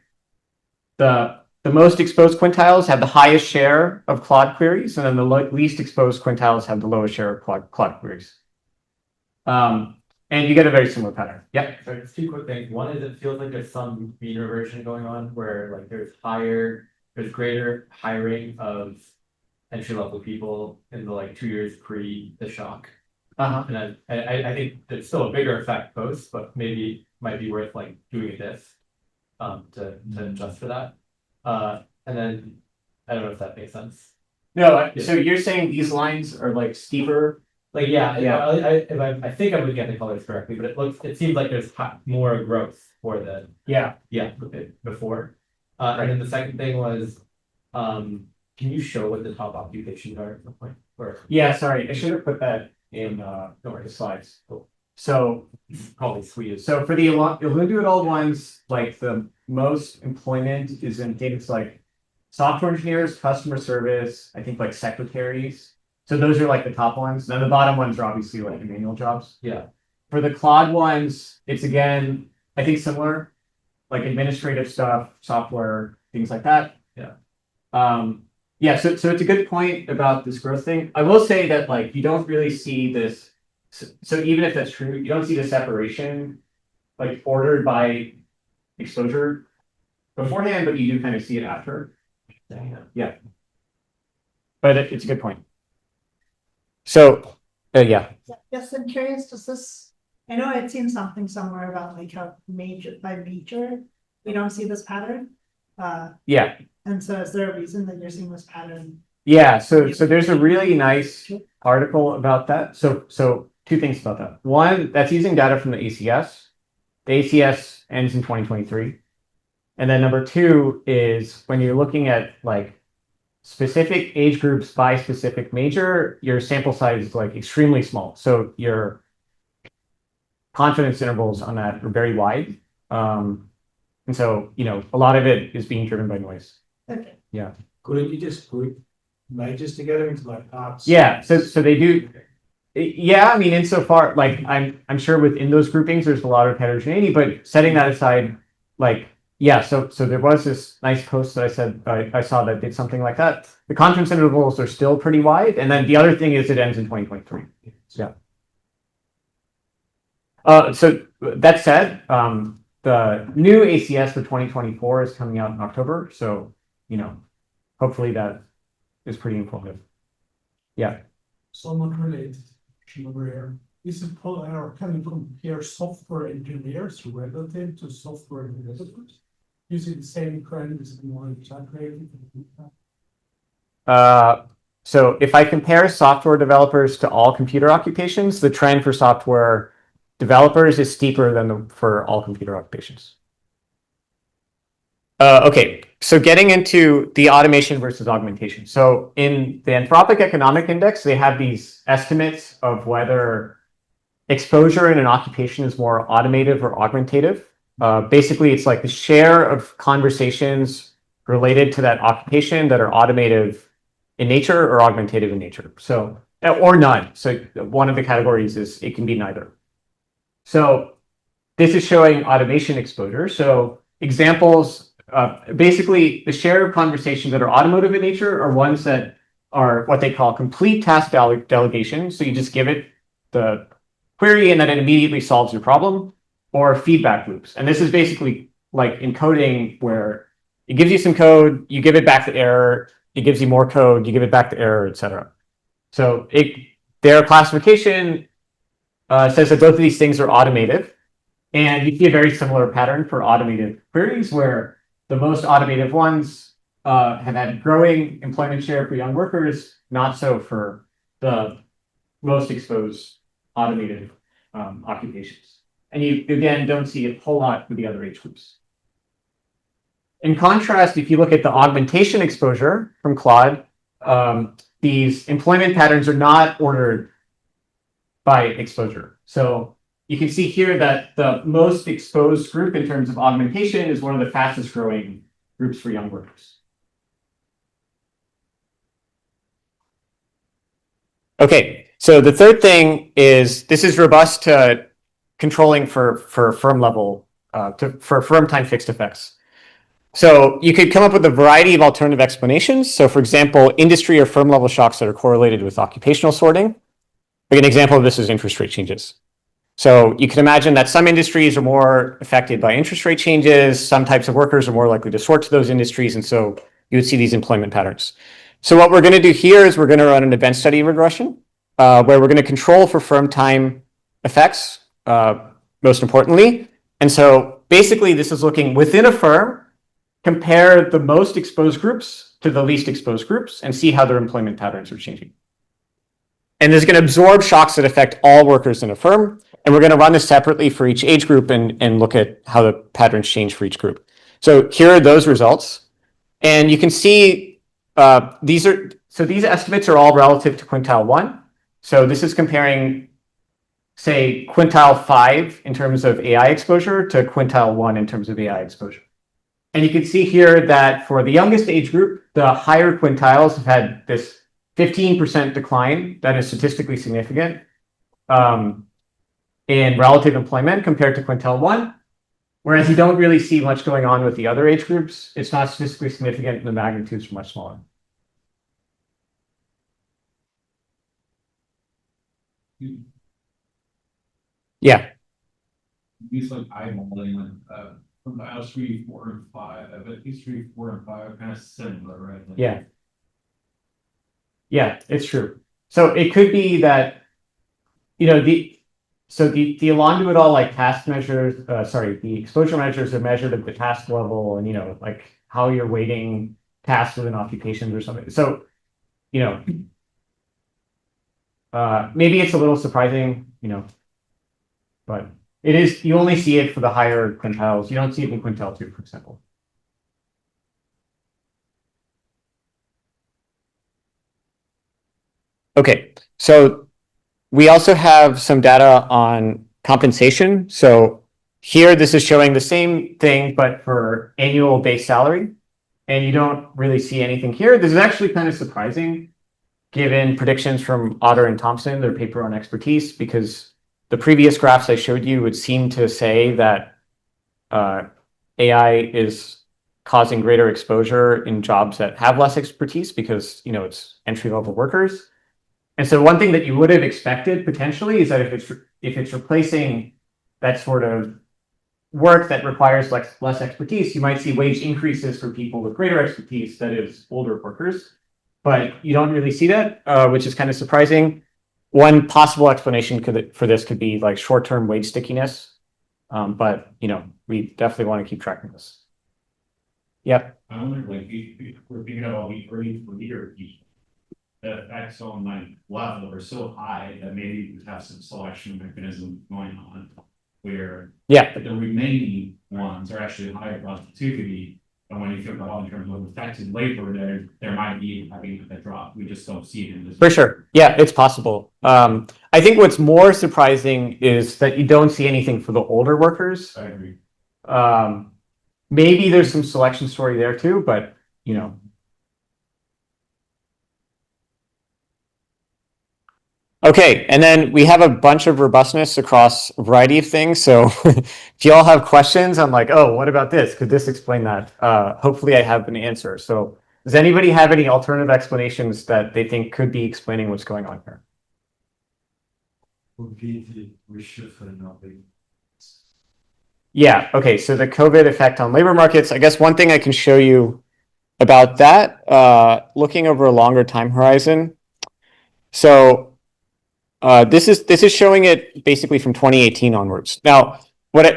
the most exposed quintiles have the highest share of Claude queries, and then the least exposed quintiles have the lowest share of Claude queries. And you get a very similar pattern. Yeah. So it's 2 quick things. One is it feels like there's some mean reversion going on where like there's greater hiring of entry-level people in the like 2 years pre the shock. And I think there's still a bigger effect post, but maybe might be worth like doing a diff to adjust for that. And then I don't know if that makes sense. No, so you're saying these lines are like steeper? Like I think I'm looking at the colors correctly, but it seems like there's more growth for the before. And then the second thing was, can you show what the top occupations are at the point? Yeah, sorry, I should have put that in the slides. Cool. So probably sweet. So for the individual ones, like the most employment is in things like software engineers, customer service, I think like secretaries. So those are like the top ones. Then the bottom ones are obviously like the manual jobs. Yeah. For the Claude ones, it's again, I think similar, like administrative stuff, software, things like that. Yeah. Yeah, so it's a good point about this growth thing. I will say that like you don't really see this. So even if that's true, you don't see the separation like ordered by exposure beforehand, but you do kind of see it after. Yeah. But it's a good point. So, yeah. Yes, I'm curious, I know I'd seen something somewhere about like how by major, we don't see this pattern. Yeah. And so is there a reason that you're seeing this pattern? Yeah, so there's a really nice article about that. So 2 things about that. One, that's using data from the ACS. The ACS ends in 2023. And then number 2 is when you're looking at like specific age groups by specific major, your sample size is like extremely small. So your confidence intervals on that are very wide. And so, a lot of it is being driven by noise. Okay. Yeah. Couldn't you just put majors together into like parts? Yeah, so they do. Yeah, I mean, insofar, like I'm sure within those groupings there's a lot of heterogeneity, but setting that aside, like, yeah, so there was this nice post that I saw that did something like that. The confidence intervals are still pretty wide, and then the other thing is it ends in 2023. Yeah. So that said, the new ACS for 2024 is coming out in October, so hopefully that is pretty informative. Yeah. Somewhat related. Is it or can you compare software engineers relative to software developers using the same trends and more exaggerated? So if I compare software developers to all computer occupations, the trend for software developers is steeper than for all computer occupations. Okay, so getting into the automation versus augmentation. So in the Anthropic Economic Index, they have these estimates of whether exposure in an occupation is more automative or augmentative. Basically, it's like the share of conversations related to that occupation that are automative in nature or augmentative in nature. So, or none. So one of the categories is it can be neither. So this is showing automation exposure. So examples, basically the share of conversations that are automotive in nature are ones that are what they call complete task delegation. So you just give it the query and then it immediately solves your problem, or feedback loops. And this is basically like encoding where it gives you some code, you give it back the error, it gives you more code, you give it back the error, etc. So their classification says that both of these things are automative. And you see a very similar pattern for automated queries where the most automated ones have had growing employment share for young workers, not so for the most exposed automated occupations. And you, again, don't see a whole lot with the other age groups. In contrast, if you look at the augmentation exposure from Claude, these employment patterns are not ordered by exposure. So you can see here that the most exposed group in terms of augmentation is one of the fastest growing groups for young workers. Okay, so the third thing is this is robust to controlling for firm level, for firm time fixed effects. So you could come up with a variety of alternative explanations. So for example, industry or firm level shocks that are correlated with occupational sorting. Like an example of this is interest rate changes. So you can imagine that some industries are more affected by interest rate changes. Some types of workers are more likely to sort to those industries. And so you would see these employment patterns. So what we're going to do here is we're going to run an event study regression where we're going to control for firm time effects, most importantly. And so basically this is looking within a firm, compare the most exposed groups to the least exposed groups and see how their employment patterns are changing. And this is going to absorb shocks that affect all workers in a firm. And we're going to run this separately for each age group and look at how the patterns change for each group. So here are those results. And you can see these estimates are all relative to quintile 1. So this is comparing, say, quintile 5 in terms of AI exposure to quintile 1 in terms of AI exposure. And you can see here that for the youngest age group, the higher quintiles have had this 15% decline that is statistically significant in relative employment compared to quintile 1. Whereas you don't really see much going on with the other age groups. It's not statistically significant and the magnitudes are much smaller. Yeah. Use like eyeballing from the 3, 4, and 5. I bet these 3, 4, and 5 are kind of similar, right? Like, yeah. Yeah, it's true. So it could be that, you know, the along to it all like task measures, the exposure measures are measured at the task level and, you know, like how you're weighting tasks within occupations or something. So, you know, maybe it's a little surprising, you know, but it is, you only see it for the higher quintiles. You don't see it in quintile 2, for example. Okay, so we also have some data on compensation. So here, this is showing the same thing, but for annual base salary. And you don't really see anything here. This is actually kind of surprising, given predictions from Otter and Thompson, their paper on expertise, because the previous graphs I showed you would seem to say that AI is causing greater exposure in jobs that have less expertise because, you know, it's entry-level workers. And so one thing that you would have expected potentially is that if it's replacing that sort of work that requires less expertise, you might see wage increases for people with greater expertise, that is older workers. But you don't really see that, which is kind of surprising. One possible explanation for this could be like short-term wage stickiness. But, you know, we definitely want to keep tracking this. Yep. I wonder, like, if we're thinking about the early career people, the effects on like level are so high that maybe we have some selection mechanism going on where the remaining ones are actually higher productivity. And when you think about in terms of affected labor, there might be having a drop. We just don't see it in this. For sure. Yeah, it's possible. I think what's more surprising is that you don't see anything for the older workers. I agree. Maybe there's some selection story there too, but you know. Okay, and then we have a bunch of robustness across a variety of things. So if you all have questions, I'm like, oh, what about this? Could this explain that? Hopefully I have an answer. So does anybody have any alternative explanations that they think could be explaining what's going on here? Yeah, okay, so the COVID effect on labor markets. I guess one thing I can show you about that, looking over a longer time horizon. So this is showing it basically from 2018 onwards. Now,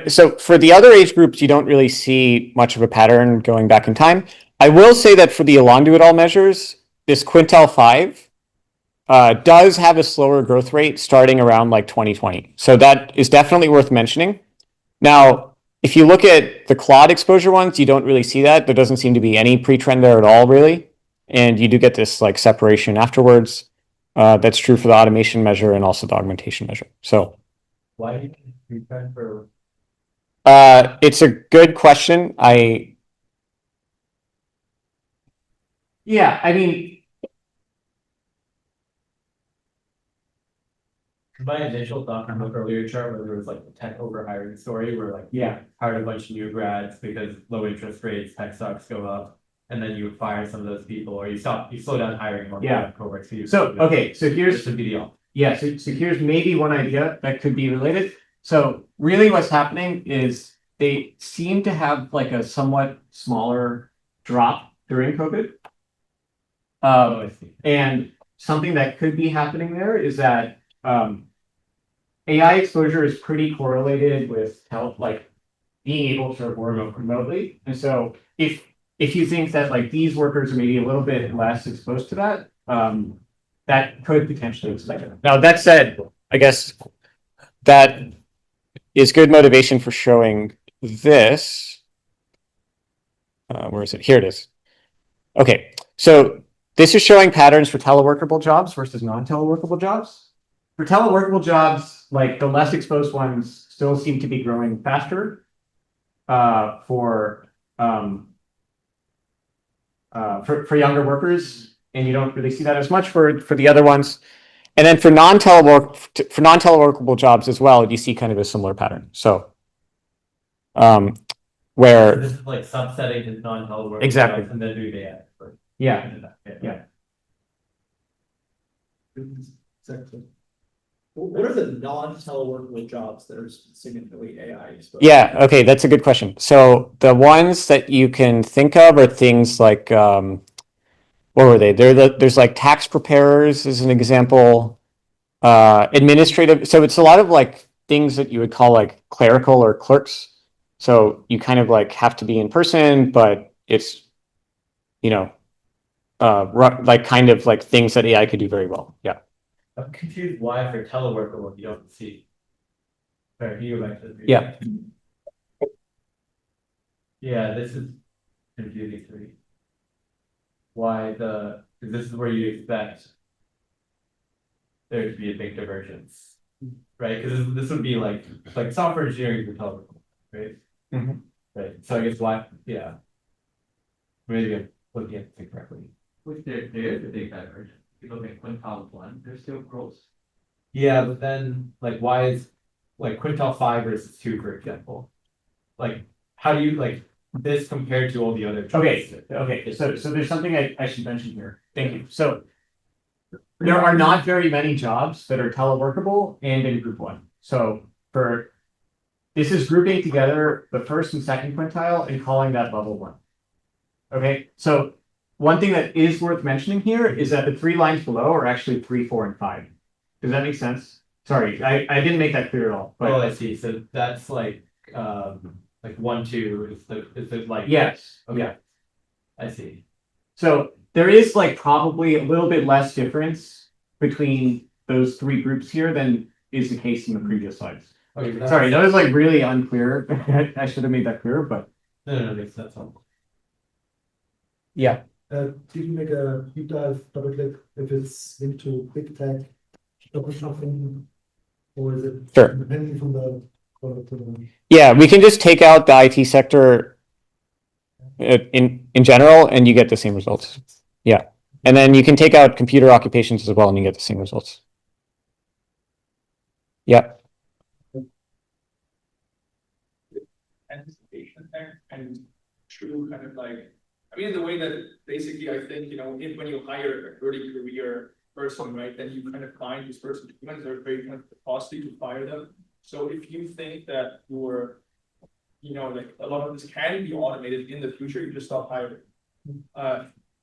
so for the other age groups, you don't really see much of a pattern going back in time. I will say that for the along to it all measures, this quintile 5 does have a slower growth rate starting around like 2020. So that is definitely worth mentioning. Now, if you look at the Claude exposure ones, you don't really see that. There doesn't seem to be any pre-trend there at all, really. And you do get this like separation afterwards. That's true for the automation measure and also the augmentation measure. So Why do you think pre-trend for? it's a good question. Yeah, I mean, My initial thought from the earlier chart where there was like the tech overhiring story where like yeah. hired a bunch of new grads because low interest rates, tech stocks go up, and then you fire some of those people or you slow down hiring more cohorts. So okay, so here's this would be the opposite. Yeah, so here's maybe one idea that could be related. So really what's happening is they seem to have like a somewhat smaller drop during COVID. I see. And something that could be happening there is that AI exposure is pretty correlated with health, like being able to work remotely. And so if you think that like these workers are maybe a little bit less exposed to that, that could potentially explain it. Now, that said, I guess that is good motivation for showing this. Where is it? Here it is. Okay, so this is showing patterns for teleworkable jobs versus non-teleworkable jobs. For teleworkable jobs, like the less exposed ones still seem to be growing faster. For younger workers, and you don't really see that as much for the other ones. And then for non-teleworkable jobs as well, you see kind of a similar pattern. So, where So this is like subsetting his non-telework exactly, jobs and then doing AI. Yeah. Exactly. What are the non-teleworkable jobs that are significantly AI exposed? Yeah, okay, that's a good question. So the ones that you can think of are things like, what were they? There's like tax preparers as an example, administrative. So it's a lot of like things that you would call like clerical or clerks. So you kind of like have to be in person, but it's, you know, like kind of like things that AI could do very well. Yeah. I'm confused why for teleworkable you don't see. Sorry, you back to the Yeah. Yeah, this is confusing to me. Why because this is where you expect there to be a big divergence, right? Because this would be like software engineering for teleworkable, right? Mhm. Right. So I guess why? Yeah. Maybe I'm looking at it correctly. Which there is a big divergence. If you look at quintile 1, there's still growth. Yeah, but then like why is like quintile 5 versus 2, for example? Like how do you like this compared to all the other jobs? Okay. So there's something I should mention here. Thank you. So there are not very many jobs that are teleworkable and in group 1. So this is grouping together the first and second quintile and calling that level 1. Okay, so one thing that is worth mentioning here is that the 3 lines below are actually 3, 4, and 5. Does that make sense? Sorry, I didn't make that clear at all. But... Oh, I see. So that's like 1, 2 is the like yes. Okay. Yeah. I see. So there is like probably a little bit less difference between those 3 groups here than is the case in the previous slides. Okay, sorry, that was like really unclear. I should have made that clearer, but no, makes sense. Yeah. Did you make a deep dive, double click, if it's linked to big tech, double something, or is it sure depending from the Yeah, we can just take out the IT sector in general, and you get the same results. Yeah, and then you can take out computer occupations as well, and you get the same results. Yeah. Anticipation there and true kind of like, I mean, the way that basically I think, when you hire a early career person, right, then you kind of find this person, humans are very kind of costly to fire them. So if you think that you're, like a lot of this can be automated in the future, you just stop hiring.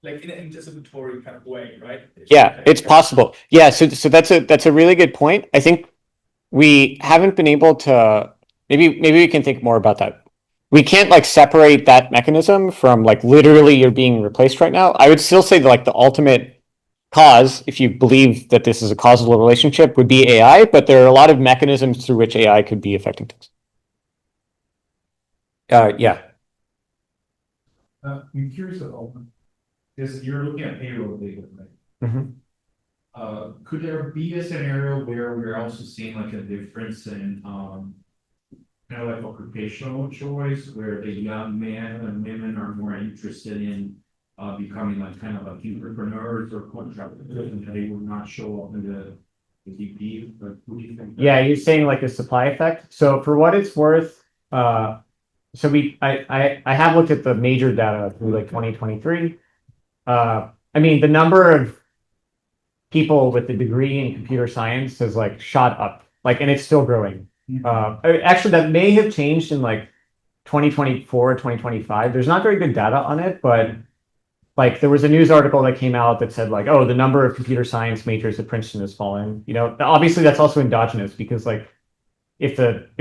Like in an anticipatory kind of way, right? Yeah, it's possible. Yeah, so that's a really good point. I think we haven't been able to, maybe we can think more about that. We can't like separate that mechanism from like literally you're being replaced right now. I would still say that, like the ultimate cause, if you believe that this is a causal relationship, would be AI, but there are a lot of mechanisms through which AI could be affecting things. Yeah. I'm curious about, because you're looking at payroll data, right? Could there be a scenario where we're also seeing like a difference in, kind of like occupational choice, where the young men and women are more interested in becoming like kind of like entrepreneurs or contractors, and they will not show up in the DP, but what do you think? Yeah, you're saying like a supply effect. So for what it's worth, so I have looked at the major data through like 2023. I mean, the number of people with a degree in computer science has like shot up, like, and it's still growing. Actually, that may have changed in like 2024, 2025. There's not very good data on it, but like there was a news article that came out that said like, oh, the number of computer science majors at Princeton has fallen. You know, obviously that's also endogenous because like if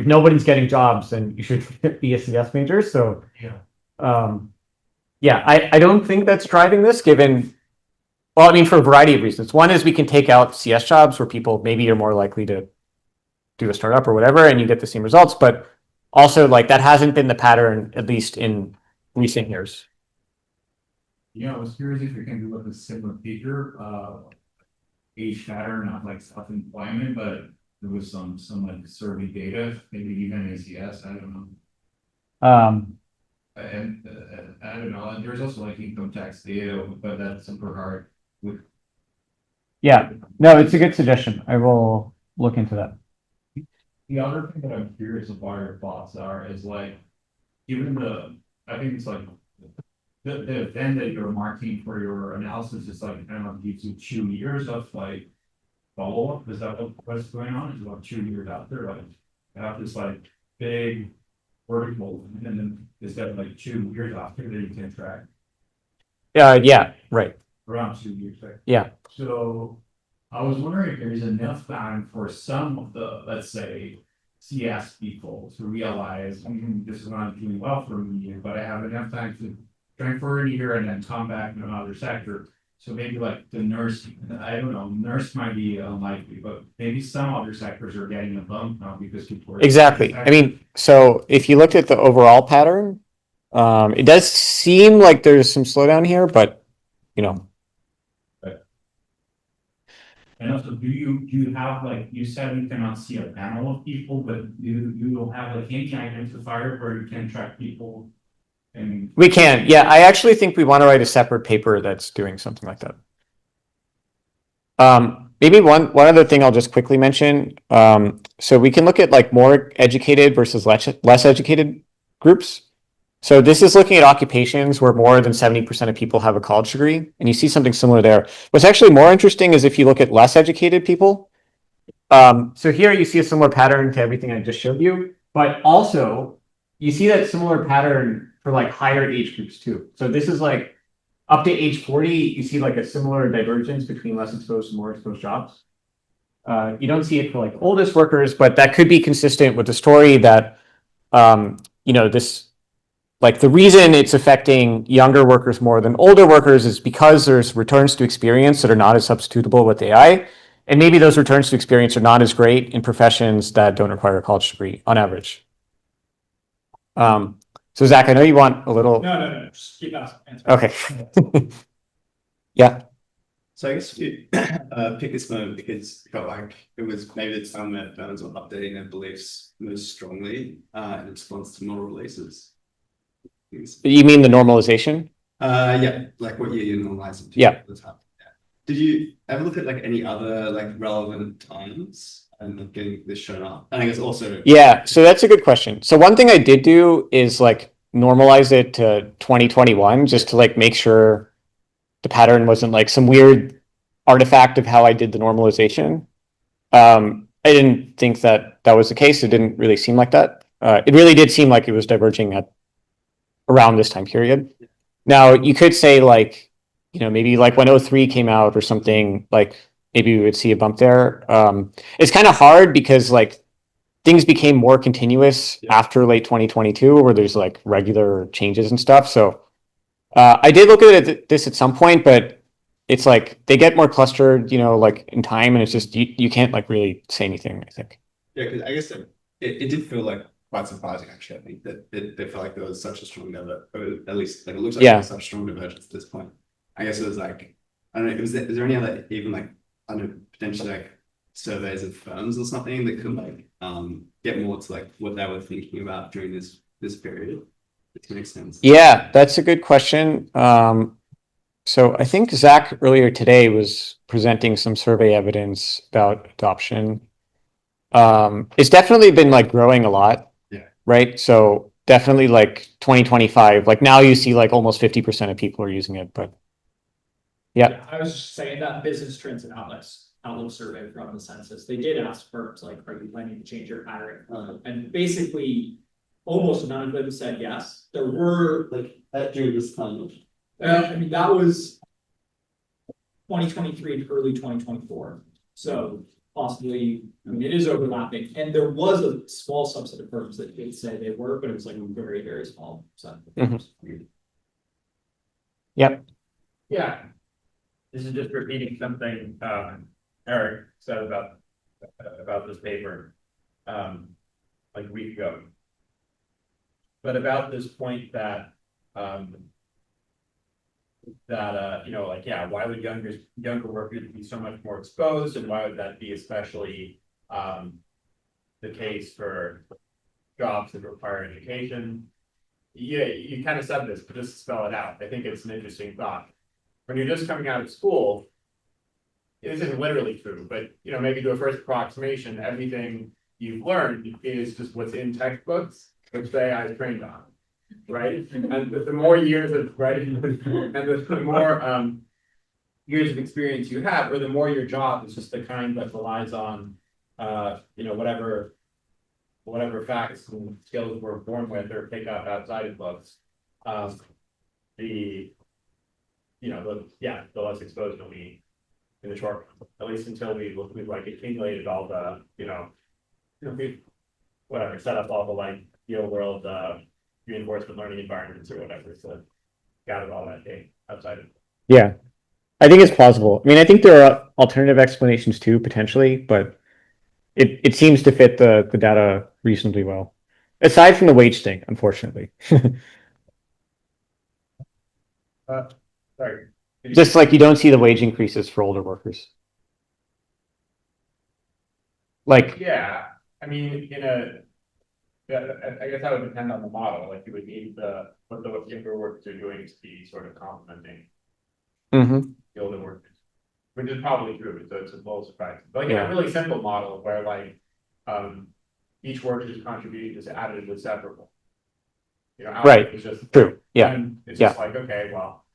nobody's getting jobs, then you should be a CS major. So yeah, I don't think that's driving this given, well, I mean, for a variety of reasons. One is we can take out CS jobs where people maybe are more likely to do a startup or whatever, and you get the same results. But also like that hasn't been the pattern, at least in recent years. Yeah, I was curious if you can do like a similar figure, age pattern, not like self-employment, but there was some like survey data, maybe even ACS, I don't know. And I don't know, and there's also like income tax data, but that's super hard with. Yeah, no, it's a good suggestion. I will look into that. The other thing that I'm curious about your thoughts are is like, given I think it's like the event that you're marking for your analysis is like kind of gives you 2 years of like follow-up. Is that what's going on? Is about 2 years after, like you have this like big vertical, and then is that like 2 years after that you can track? Yeah, right. Around 2 years, right? Yeah. So I was wondering if there's enough time for some of the, let's say, CS people to realize, this is not doing well for me, but I have enough time to train for a year and then come back in another sector. So maybe like the nurse, I don't know, nurse might be unlikely, but maybe some other sectors are getting a bump now because people are. Exactly. I mean, so if you looked at the overall pattern, it does seem like there's some slowdown here, but you know. And also, do you have like, you said you cannot see a panel of people, but you don't have like any identifier where you can track people? And We can, yeah. I actually think we want to write a separate paper that's doing something like that. Maybe one other thing I'll just quickly mention. So we can look at like more educated versus less educated groups. So this is looking at occupations where more than 70% of people have a college degree, and you see something similar there. What's actually more interesting is if you look at less educated people. So here you see a similar pattern to everything I just showed you, but also you see that similar pattern for like higher age groups too. So this is like up to age 40, you see like a similar divergence between less exposed and more exposed jobs. You don't see it for like oldest workers, but that could be consistent with the story that, this, like the reason it's affecting younger workers more than older workers is because there's returns to experience that are not as substitutable with AI. And maybe those returns to experience are not as great in professions that don't require a college degree on average. So Zach, I know you want a little. No, just keep asking. Okay. Yeah. So I guess you pick this moment because it felt like it was maybe the time that firms were updating their beliefs most strongly in response to model releases. You mean the normalization? Yeah, like what year you're normalizing to. Yeah. Did you ever look at like any other like relevant times and like getting this shown up? And I guess also. Yeah, so that's a good question. So one thing I did do is like normalize it to 2021 just to like make sure the pattern wasn't like some weird artifact of how I did the normalization. I didn't think that was the case. It didn't really seem like that. It really did seem like it was diverging at around this time period. Now you could say like, maybe like when 03 came out or something, like maybe we would see a bump there. It's kind of hard because like things became more continuous after late 2022 where there's like regular changes and stuff. So I did look at this at some point, but it's like they get more clustered, like in time, and it's just you can't like really say anything, I think. Yeah, because I guess it did feel like quite surprising actually. I think that they felt like there was such a strong at least like it looks like Yeah. there's such strong divergence at this point. I guess it was like, I don't know, is there any other even like, I don't know, potentially like surveys of firms or something that could like get more to like what they were thinking about during this period? It makes sense. Yeah, that's a good question. So I think Zach earlier today was presenting some survey evidence about adoption. It's definitely been like growing a lot. Yeah. Right. So definitely like 2025, like now you see like almost 50% of people are using it, but yeah. I was just saying that Business Trends and Outlook survey from the census, they did ask firms like, are you planning to change your hiring? And basically, almost none of them said yes. There were like During this time. I mean, that was 2023 to early 2024. So possibly, I mean, it is overlapping. And there was a small subset of firms that did say they were, but it was like a very, very small set. Yep. Yeah. This is just repeating something Eric said about this paper like a week ago. But about this point that you know, like, yeah, why would younger workers be so much more exposed, and why would that be especially the case for jobs that require education? Yeah, you kind of said this, but just to spell it out, I think it's an interesting thought. When you're just coming out of school, this isn't literally true, but you know, maybe do a first approximation, everything you've learned is just what's in textbooks, which they I trained on. Right, and the more years of and the more years of experience you have, or the more your job is just the kind that relies on you know, whatever facts and skills we're born with or pick up outside of books, the less exposed we'll be in the short run, at least until we've like accumulated all the we've whatever set up all the like real world reinforcement learning environments or whatever, so gathered all that data outside of. Yeah, I think it's plausible. I mean, I think there are alternative explanations too, potentially, but it seems to fit the data reasonably well, aside from the wage thing, unfortunately. Sorry. Just like you don't see the wage increases for older workers. Like, yeah, I mean, I guess that would depend on the model. Like, you would need what the younger workers are doing to be sort of complementing the older workers, which is probably true. So it's a little surprising. But like in a really simple model where like each worker's contribution is added with separable. You know, right? It's just true. Yeah. And it's just like, okay, well,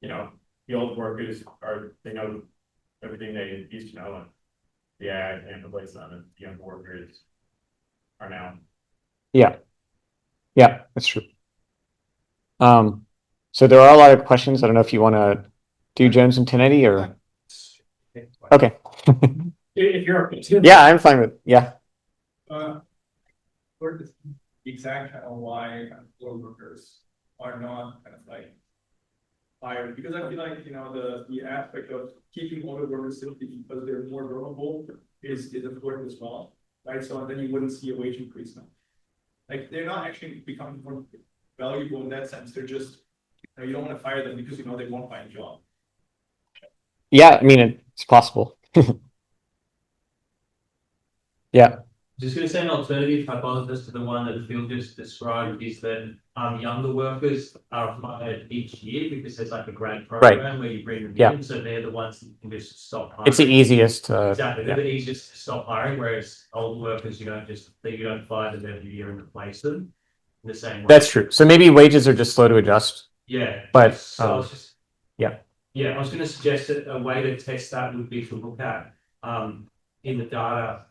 you know, the old workers they know everything they used to know, and the AI can't replace them, and the young workers are now. Yeah, that's true. So there are a lot of questions. I don't know if you want to do Jones and Tenetti or. Okay. If you're yeah, I'm fine with For the exact kind of why floor workers are not kind of like hired, because I feel like, you know, the aspect of keeping older workers simply because they're more vulnerable is important as well, right? So then you wouldn't see a wage increase now. Like, they're not actually becoming more valuable in that sense. They're just, you know, you don't want to fire them because you know they won't find a job. Yeah, I mean, it's possible. Yeah. Just going to say an alternative hypothesis to the one that Phil just described is that younger workers are hired each year because there's like a grant program where you bring them in, so they're the ones that you can just stop hiring. It's the easiest. Exactly, they're the easiest to stop hiring, whereas old workers you don't fire them every year and replace them in the same way. That's true. So maybe wages are just slow to adjust. Yeah, but so I was just I was going to suggest that a way to test that would be to look at in the data.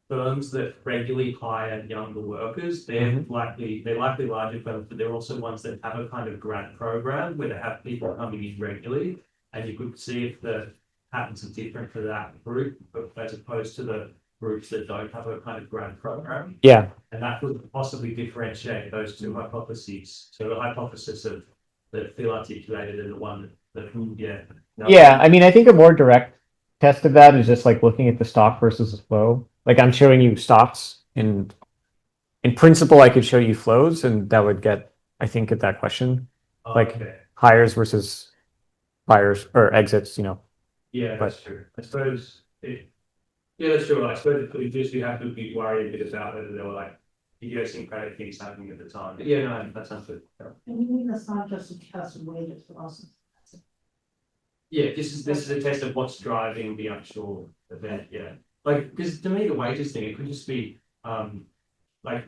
Firms that regularly hire younger workers, they're likely larger firms, but they're also ones that have a kind of grant program where they have people coming in regularly, and you could see if the patterns are different for that group as opposed to the groups that don't have a kind of grant program. Yeah. And that would possibly differentiate those two hypotheses. So the hypothesis that Phil articulated and the one yeah, I mean, I think a more direct test of that is just like looking at the stock versus the flow. Like I'm showing you stocks in in principle, I could show you flows and that would get, I think, at that question, like Okay. hires versus buyers or exits, you know. Yeah, that's true. I suppose yeah, that's true. I suppose it just you have to be worried a bit about whether there were like idiosyncratic things happening at the time. But yeah, no, that sounds good. And you mean that's not just a test of wages, but also. Yeah, this is a test of what's driving the actual event. Yeah, like because to me the wages thing, it could just be like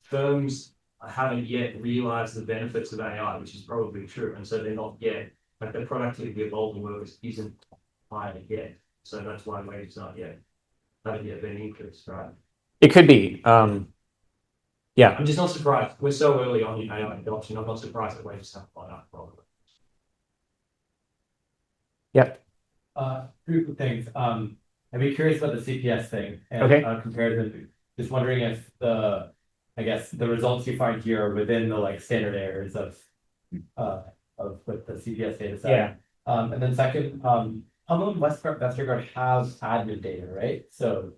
firms haven't yet realized the benefits of AI, which is probably true, and so they're not yet like the productivity of older workers isn't higher yet, so that's why wages aren't yet haven't yet been increased, right? It could be. Yeah. I'm just not surprised. We're so early on in AI adoption. I'm not surprised that wages haven't gone up probably. Yep. Three quick things. I'd be curious about the CPS thing and Okay. comparison. Just wondering if I guess the results you find here are within the like standard errors of with the CPS data set. Yeah. And then second, Hummel and Westergaard have admin data, right? So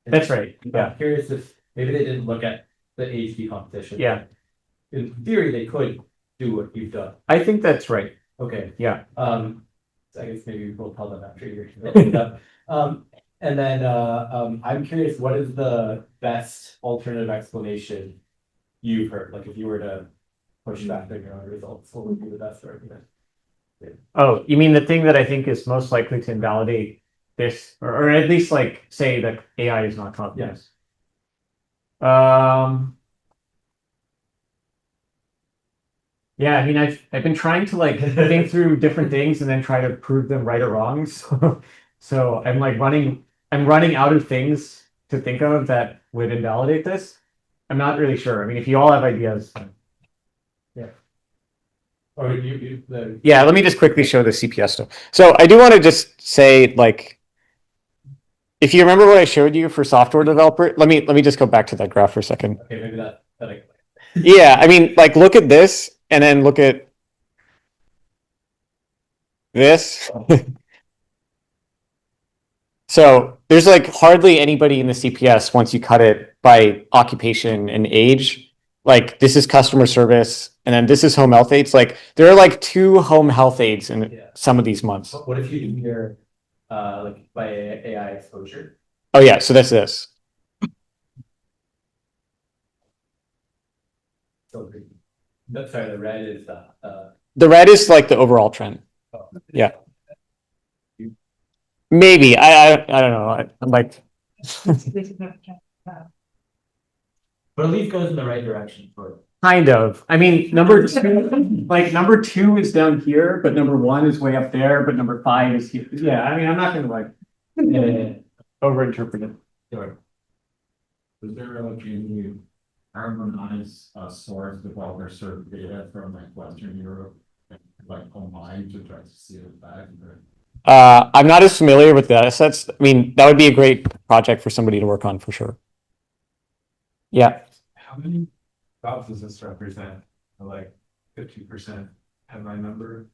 That's right. I'm Yeah. curious if maybe they didn't look at the AHP competition. Yeah. In theory, they could do what you've done. I think that's right. Okay. Yeah. So I guess maybe we'll tell them after you're done. And then I'm curious, what is the best alternative explanation you've heard? Like if you were to push back on your own results, what would be the best argument? Yeah. Oh, you mean the thing that I think is most likely to invalidate this, or at least like say that AI is not confident? Yes. Yeah, I mean, I've been trying to like think through different things and then try to prove them right or wrong. So I'm like running out of things to think of that would invalidate this. I'm not really sure. I mean, if you all have ideas. Yeah. Or Yeah, let me just quickly show the CPS stuff. So I do want to just say, like, if you remember what I showed you for software developer, let me just go back to that graph for a second. Okay, maybe that Yeah, I mean, like, look at this and then look at this. So there's like hardly anybody in the CPS once you cut it by occupation and age. Like this is customer service, and then this is home health aides. Like there are like 2 home health aides in some of these months. What if you do your like by AI exposure? Oh yeah, so that's this. So that's sorry, the red is The red is like the overall trend. Yeah. Maybe I don't know. I'm like. But at least goes in the right direction for. Kind of. I mean, number 2 is down here, but number 1 is way up there, but number 5 is here. Yeah, I mean, I'm not gonna like overinterpret it. Sure. Was there like any harmonized source developer served data from like Western Europe and like online to try to see it back? I'm not as familiar with data sets. I mean, that would be a great project for somebody to work on for sure. Yeah. How many jobs does this represent? Like 50% have my number.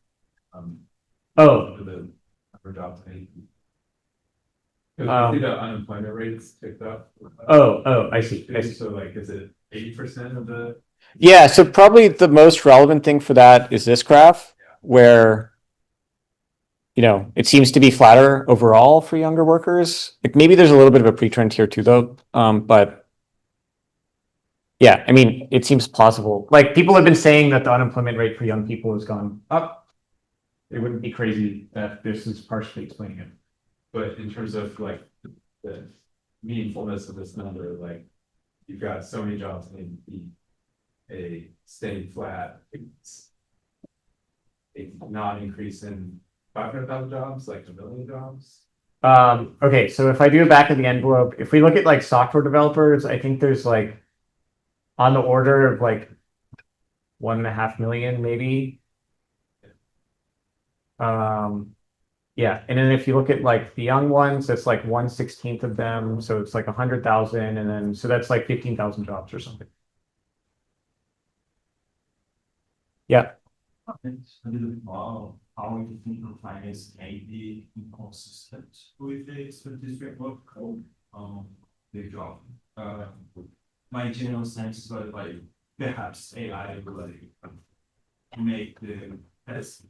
Oh. The number of jobs I need. Because we see the unemployment rates ticked up. I see. So like, is it 80% of the? Yeah, so probably the most relevant thing for that is this graph, where you know it seems to be flatter overall for younger workers. Like maybe there's a little bit of a pre-trend here too, though. But yeah, I mean, it seems plausible. Like people have been saying that the unemployment rate for young people has gone up. It wouldn't be crazy that this is partially explaining it. But in terms of like the meaningfulness of this number, like you've got so many jobs in a staying flat, it's a non-increase in 500,000 jobs, like 1 million jobs. Okay, so if I do a back of the envelope, if we look at like software developers, I think there's like on the order of like 1.5 million, maybe. Yeah, and then if you look at like the young ones, that's like 1/16 of them, so it's like 100,000, and then so that's like 15,000 jobs or something. Yeah. How do you think of finance may be inconsistent with the statistical code the job? my general sense is that like perhaps AI will like make the test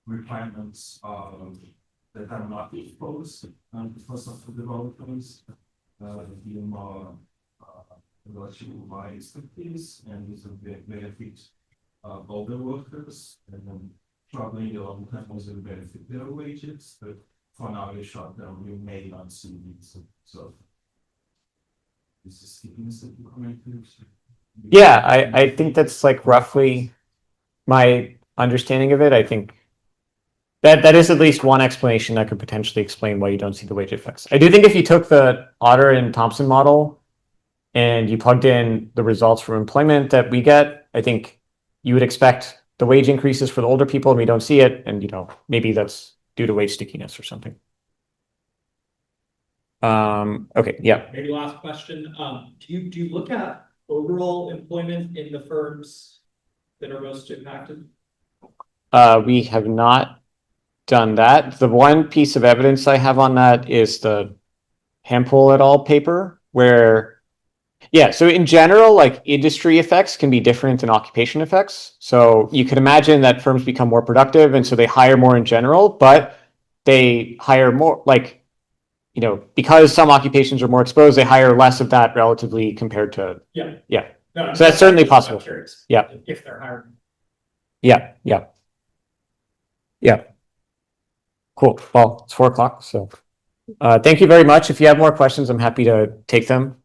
requirements that are not exposed for software developers be more relatively wide expertise, and this will benefit older workers, and then probably in the long term also benefit their wages, but for now in the short term we may not see these. So this is keeping us in comments. Yeah, I think that's like roughly my understanding of it. I think that is at least one explanation that could potentially explain why you don't see the wage effects. I do think if you took the Otter and Thompson model and you plugged in the results from employment that we get, I think you would expect the wage increases for the older people, and we don't see it. And, you know, maybe that's due to wage stickiness or something. Okay, yeah. Maybe last question. Do you look at overall employment in the firms that are most impacted? We have not done that. The one piece of evidence I have on that is the Hampel et al. Paper, where, yeah, so in general, like industry effects can be different than occupation effects. So you could imagine that firms become more productive, and so they hire more in general, but they hire more, like, you know, because some occupations are more exposed, they hire less of that relatively compared to, Yeah. yeah. No, So that's certainly possible. I'm curious. Yeah. If they're hiring. Yeah, yeah. Yeah. Cool. Well, it's 4 o'clock, so thank you very much. If you have more questions, I'm happy to take them.